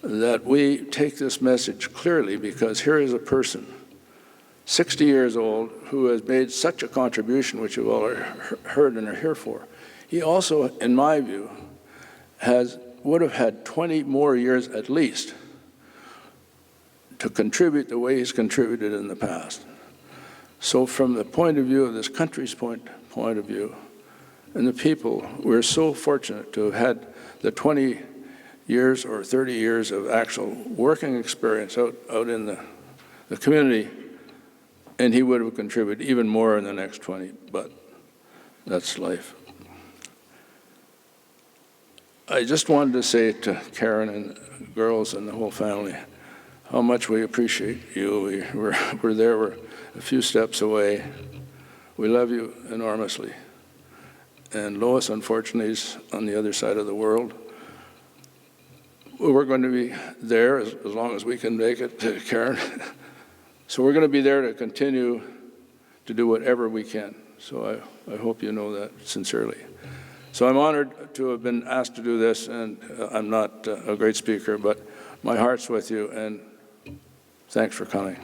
that we take this message clearly, because here is a person, 60 years old, who has made such a contribution, which you all heard and are here for. He also, in my view, would have had 20 more years at least to contribute the way he's contributed in the past. So from the point of view of this country's point of view, and the people, we're so fortunate to have had the 20 years or 30 years of actual working experience out in the community, and he would have contributed even more in the next 20, but that's life. I just wanted to say to Karen and girls and the whole family how much we appreciate you. We're there, we're a few steps away. We love you enormously. And Lois, unfortunately, is on the other side of the world. We're going to be there as long as we can make it, Karen. So we're going to be there to continue to do whatever we can. So I hope you know that sincerely. So I'm honored to have been asked to do this, and I'm not a great speaker, but my heart's with you, and thanks for coming.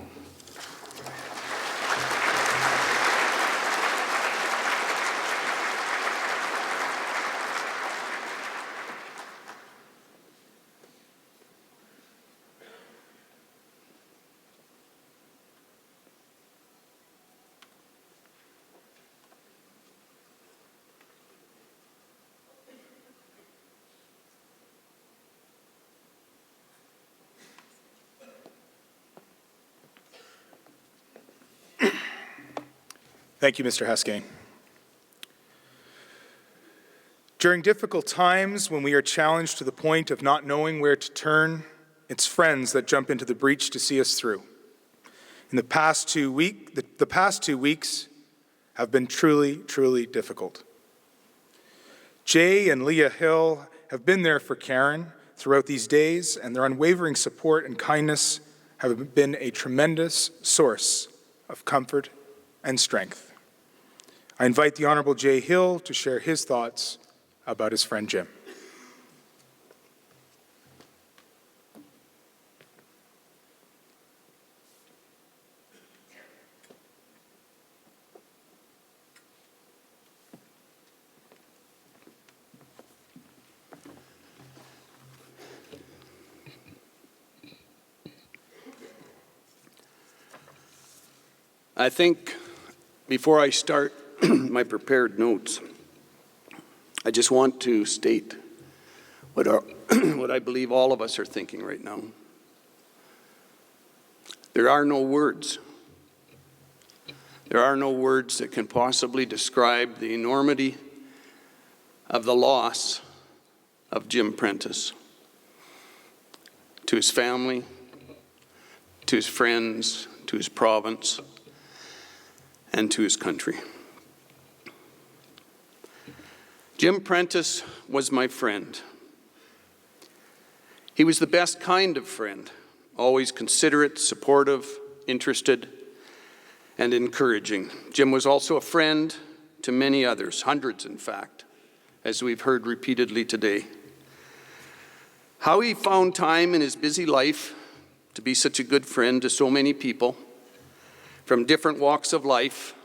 Thank you, Mr. Heskane. During difficult times when we are challenged to the point of not knowing where to turn, it's friends that jump into the breach to see us through. In the past 2 weeks have been truly, truly difficult. Jay and Leah Hill have been there for Karen throughout these days, and their unwavering support and kindness have been a tremendous source of comfort and strength. I invite the Honorable Jay Hill to share his thoughts about his friend Jim. I think before I start my prepared notes, I just want to state what I believe all of us are thinking right now. There are no words. There are no words that can possibly describe the enormity of the loss of Jim Prentice. To his family, to his friends, to his province, and to his country. Jim Prentice was my friend. He was the best kind of friend, always considerate, supportive, interested, and encouraging. Jim was also a friend to many others, hundreds in fact, as we've heard repeatedly today. How he found time in his busy life to be such a good friend to so many people from different walks of life,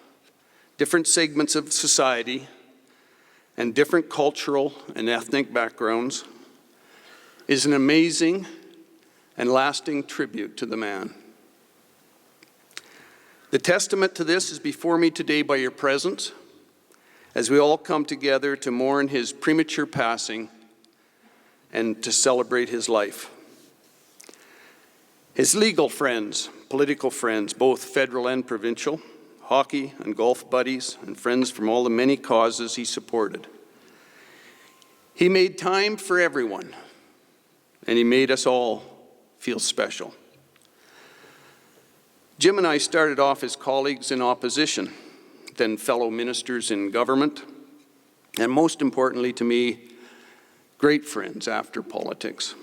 different segments of society, and different cultural and ethnic backgrounds is an amazing and lasting tribute to the man. The testament to this is before me today by your presence, as we all come together to mourn his premature passing and to celebrate his life. His legal friends, political friends, both federal and provincial, hockey and golf buddies, and friends from all the many causes he supported. He made time for everyone, and he made us all feel special. Jim and I started off as colleagues in opposition, then fellow ministers in government, and most importantly to me, great friends after politics.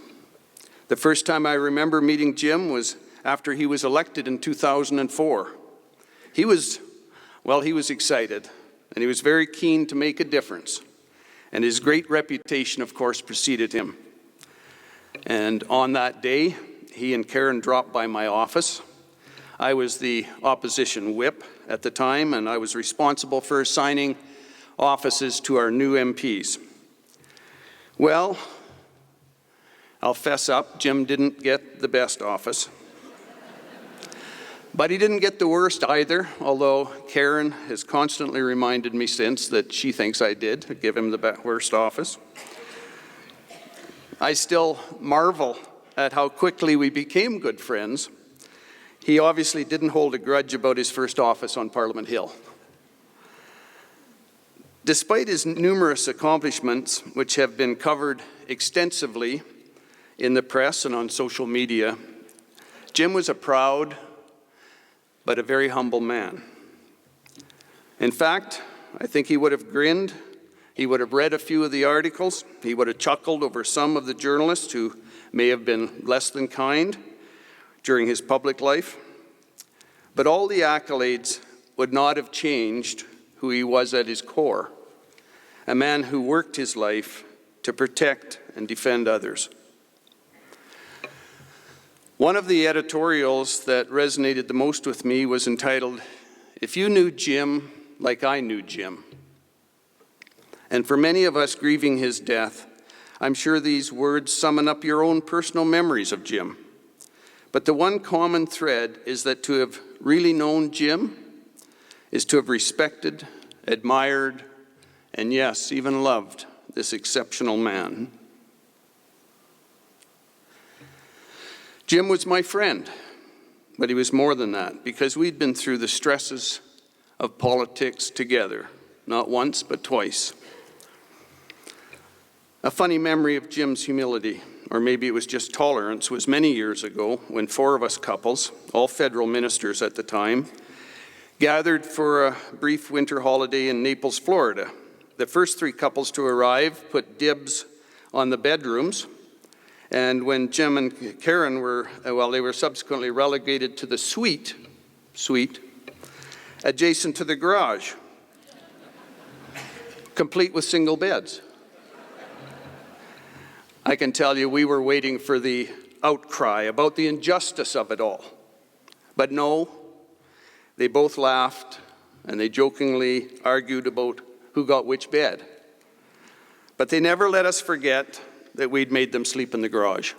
The first time I remember meeting Jim was after he was elected in 2004. He was excited, and he was very keen to make a difference. And his great reputation, of course, preceded him. And on that day, he and Karen dropped by my office. I was the opposition whip at the time, and I was responsible for assigning offices to our new MPs. Well, I'll fess up, Jim didn't get the best office. But he didn't get the worst either, although Karen has constantly reminded me since that she thinks I did give him the worst office. I still marvel at how quickly we became good friends. He obviously didn't hold a grudge about his first office on Parliament Hill. Despite his numerous accomplishments, which have been covered extensively in the press and on social media, Jim was a proud but a very humble man. In fact, I think he would have grinned, he would have read a few of the articles, he would have chuckled over some of the journalists who may have been less than kind during his public life, but all the accolades would not have changed who he was at his core, a man who worked his life to protect and defend others. One of the editorials that resonated the most with me was entitled, "If You Knew Jim Like I Knew Jim." And for many of us grieving his death, I'm sure these words summon up your own personal memories of Jim. But the one common thread is that to have really known Jim is to have respected, admired, and yes, even loved this exceptional man. Jim was my friend, but he was more than that, because we'd been through the stresses of politics together, not once, but twice. A funny memory of Jim's humility, or maybe it was just tolerance, was many years ago when 4 of us couples, all federal ministers at the time, gathered for a brief winter holiday in Naples, Florida. The first 3 couples to arrive put dibs on the bedrooms, and when Jim and Karen were, they were subsequently relegated to the suite adjacent to the garage, complete with single beds. I can tell you we were waiting for the outcry about the injustice of it all. But no, they both laughed and they jokingly argued about who got which bed. But they never let us forget that we'd made them sleep in the garage.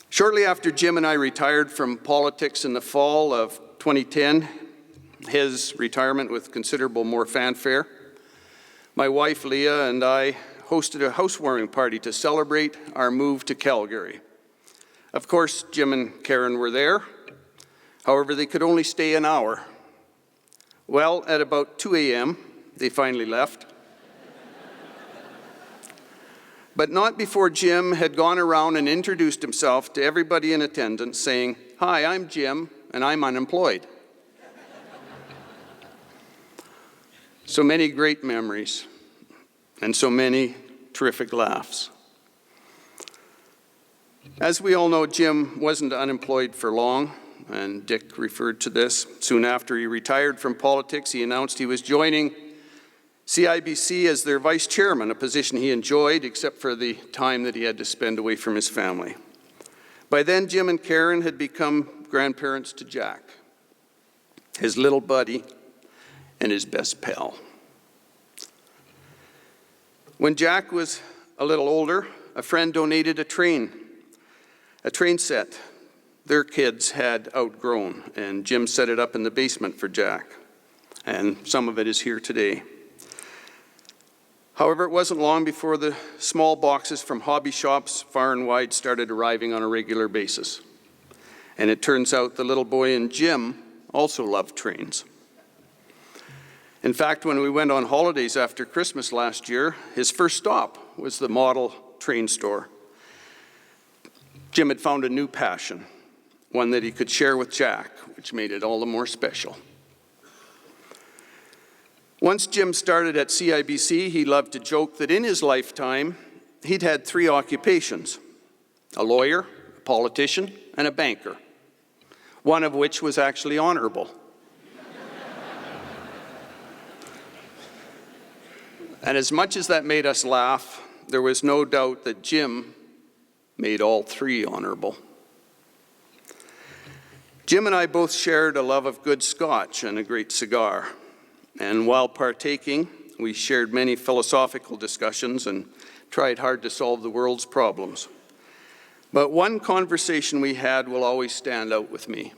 Shortly after Jim and I retired from politics in the fall of 2010, his retirement with considerable more fanfare, my wife Leah and I hosted a housewarming party to celebrate our move to Calgary. Of course, Jim and Karen were there. However, they could only stay an hour. Well, at about 2 a.m., they finally left. But not before Jim had gone around and introduced himself to everybody in attendance, saying, "Hi, I'm Jim, and I'm unemployed." So many great memories, and so many terrific laughs. As we all know, Jim wasn't unemployed for long, and Dick referred to this. Soon after he retired from politics, he announced he was joining CIBC as their vice chairman, a position he enjoyed except for the time that he had to spend away from his family. By then, Jim and Karen had become grandparents to Jack, his little buddy and his best pal. When Jack was a little older, a friend donated a train set their kids had outgrown, and Jim set it up in the basement for Jack, and some of it is here today. However, it wasn't long before the small boxes from hobby shops far and wide started arriving on a regular basis. And it turns out the little boy and Jim also loved trains. In fact, when we went on holidays after Christmas last year, his first stop was the model train store. Jim had found a new passion, one that he could share with Jack, which made it all the more special. Once Jim started at CIBC, he loved to joke that in his lifetime, he'd had 3 occupations: a lawyer, a politician, and a banker, one of which was actually honorable. And as much as that made us laugh, there was no doubt that Jim made all 3 honorable. Jim and I both shared a love of good scotch and a great cigar. And while partaking, we shared many philosophical discussions and tried hard to solve the world's problems. But one conversation we had will always stand out with me.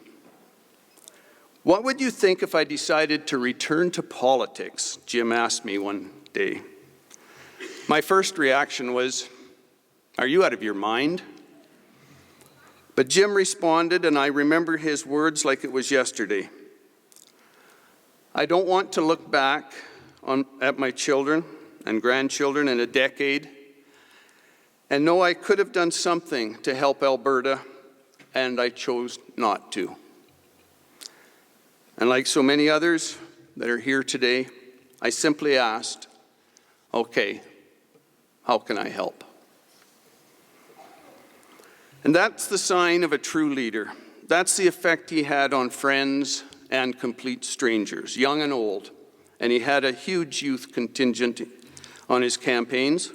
"What would you think if I decided to return to politics?" Jim asked me one day. My first reaction was, "Are you out of your mind?" But Jim responded, and I remember his words like it was yesterday. "I don't want to look back at my children and grandchildren in a decade and know I could have done something to help Alberta, and I chose not to." And like so many others that are here today, I simply asked, "Okay, how can I help?" And that's the sign of a true leader. That's the effect he had on friends and complete strangers, young and old. And he had a huge youth contingent on his campaigns.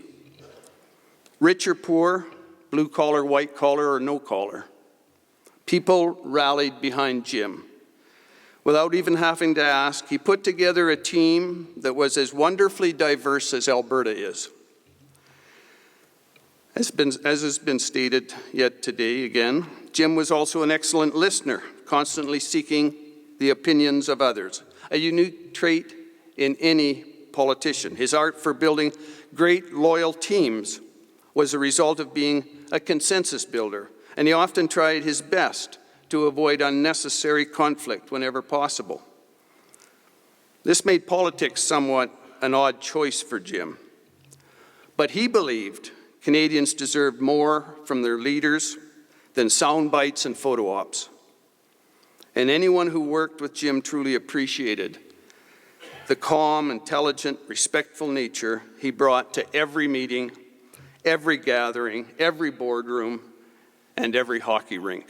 Rich or poor, blue collar, white collar, or no collar. People rallied behind Jim. Without even having to ask, he put together a team that was as wonderfully diverse as Alberta is. As has been stated yet today again, Jim was also an excellent listener, constantly seeking the opinions of others, a unique trait in any politician. His art for building great, loyal teams was a result of being a consensus builder, and he often tried his best to avoid unnecessary conflict whenever possible. This made politics somewhat an odd choice for Jim, but he believed Canadians deserved more from their leaders than sound bites and photo ops. And anyone who worked with Jim truly appreciated the calm, intelligent, respectful nature he brought to every meeting, every gathering, every boardroom, and every hockey rink.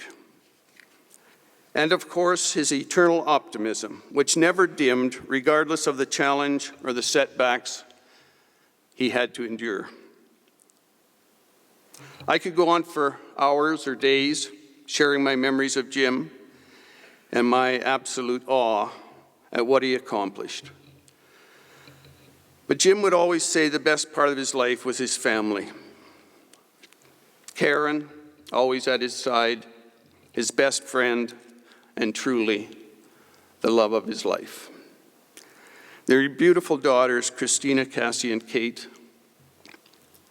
And of course, his eternal optimism, which never dimmed regardless of the challenge or the setbacks he had to endure. I could go on for hours or days sharing my memories of Jim and my absolute awe at what he accomplished. But Jim would always say the best part of his life was his family. Karen, always at his side, his best friend, and truly the love of his life. Their beautiful daughters, Christina, Cassie, and Kate,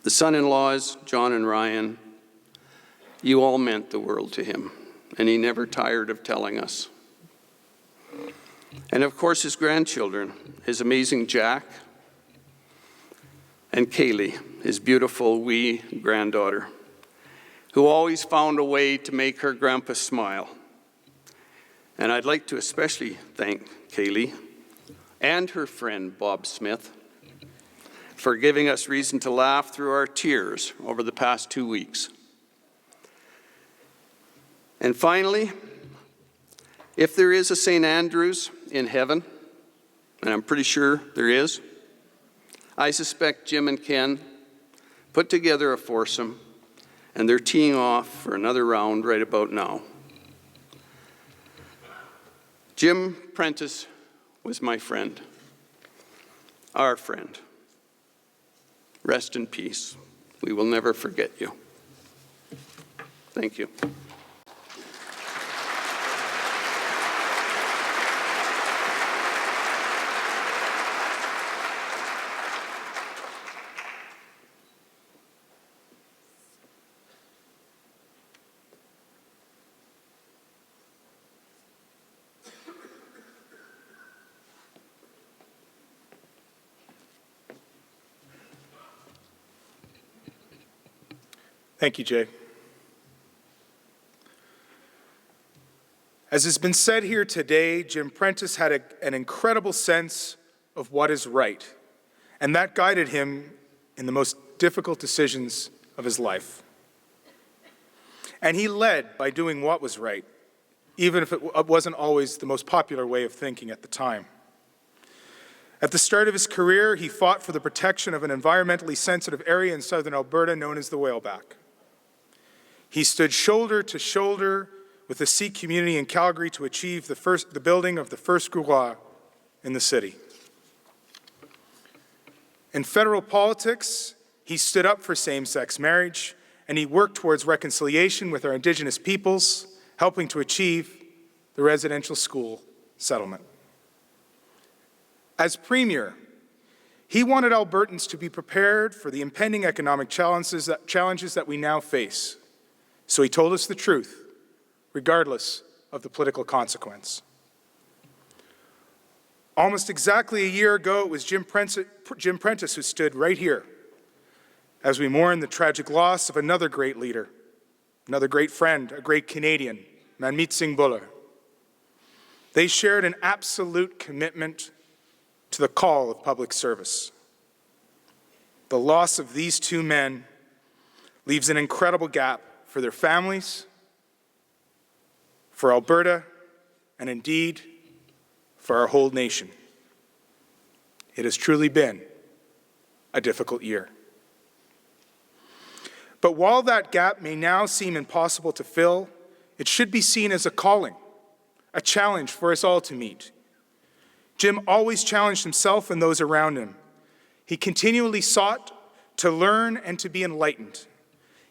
the son-in-laws, John and Ryan, you all meant the world to him, and he never tired of telling us. And of course, his grandchildren, his amazing Jack, and Kaylee, his beautiful wee granddaughter, who always found a way to make her grandpa smile. And I'd like to especially thank Kaylee and her friend Bob Smith for giving us reason to laugh through our tears over the past 2 weeks. And finally, if there is a St. Andrew's in heaven, and I'm pretty sure there is, I suspect Jim and Ken put together a foursome, and they're teeing off for another round right about now. Jim Prentice was my friend, our friend. Rest in peace. We will never forget you. Thank you. Thank you, Jay. As has been said here today, Jim Prentice had an incredible sense of what is right, and that guided him in the most difficult decisions of his life. And he led by doing what was right, even if it wasn't always the most popular way of thinking at the time. At the start of his career, he fought for the protection of an environmentally sensitive area in southern Alberta known as the Whaleback. He stood shoulder to shoulder with the Sikh community in Calgary to achieve the building of the first gurdwara in the city. In federal politics, he stood up for same-sex marriage, and he worked towards reconciliation with our Indigenous peoples, helping to achieve the residential school settlement. As Premier, he wanted Albertans to be prepared for the impending economic challenges that we now face. So he told us the truth, regardless of the political consequence. Almost exactly a year ago, it was Jim Prentice who stood right here as we mourn the tragic loss of another great leader, another great friend, a great Canadian, Manmeet Singh Bhullar. They shared an absolute commitment to the call of public service. The loss of these two men leaves an incredible gap for their families, for Alberta, and indeed, for our whole nation. It has truly been a difficult year. But while that gap may now seem impossible to fill, it should be seen as a calling, a challenge for us all to meet. Jim always challenged himself and those around him. He continually sought to learn and to be enlightened.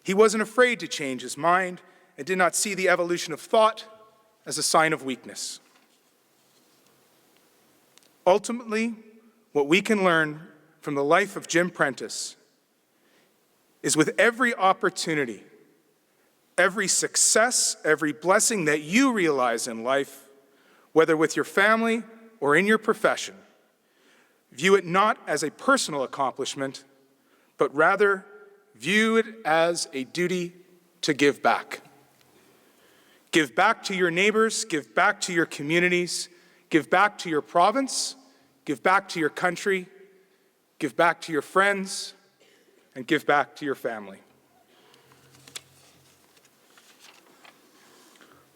He wasn't afraid to change his mind and did not see the evolution of thought as a sign of weakness. Ultimately, what we can learn from the life of Jim Prentice is with every opportunity, every success, every blessing that you realize in life, whether with your family or in your profession, view it not as a personal accomplishment, but rather view it as a duty to give back. Give back to your neighbors, give back to your communities, give back to your province, give back to your country, give back to your friends, and give back to your family.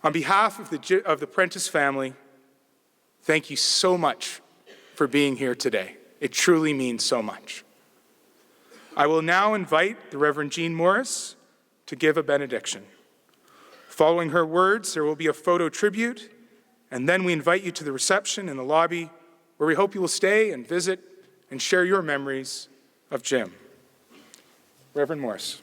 On behalf of the Prentice family, thank you so much for being here today. It truly means so much. I will now invite the Reverend Jean Morris to give a benediction. Following her words, there will be a photo tribute, and then we invite you to the reception in the lobby, where we hope you will stay and visit and share your memories of Jim. Reverend Morris.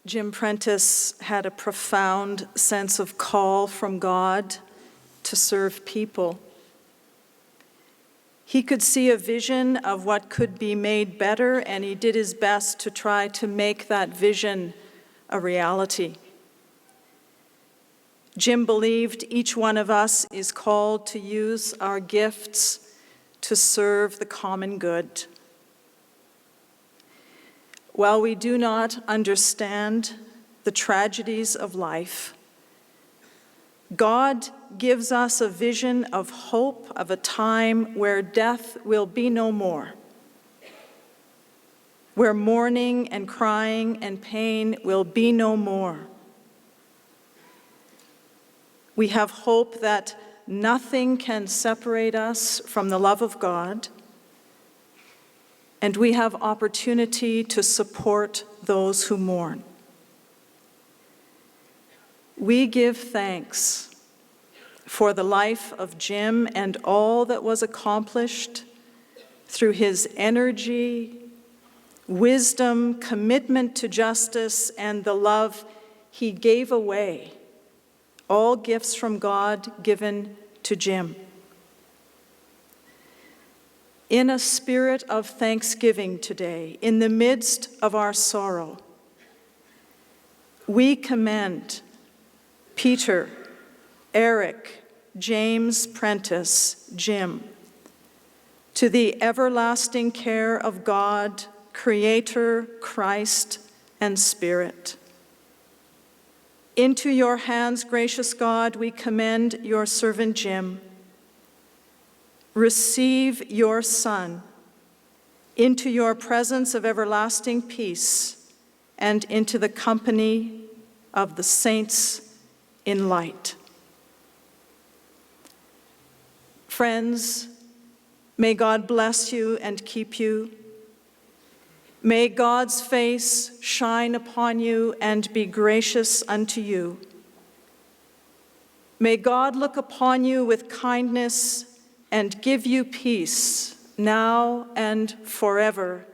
Jim Prentice had a profound sense of call from God to serve people. He could see a vision of what could be made better, and he did his best to try to make that vision a reality. Jim believed each one of us is called to use our gifts to serve the common good. While we do not understand the tragedies of life, God gives us a vision of hope of a time where death will be no more, where mourning and crying and pain will be no more. We have hope that nothing can separate us from the love of God, and we have opportunity to support those who mourn. We give thanks for the life of Jim and all that was accomplished through his energy, wisdom, commitment to justice, and the love he gave away, all gifts from God given to Jim. In a spirit of thanksgiving today, in the midst of our sorrow, we commend Peter, Eric, James Prentice, Jim, to the everlasting care of God, Creator, Christ, and Spirit. Into your hands, gracious God, we commend your servant Jim. Receive your Son into your presence of everlasting peace and into the company of the saints in light. Friends, may God bless you and keep you. May God's face shine upon you and be gracious unto you. May God look upon you with kindness and give you peace now and forever.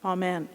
Amen.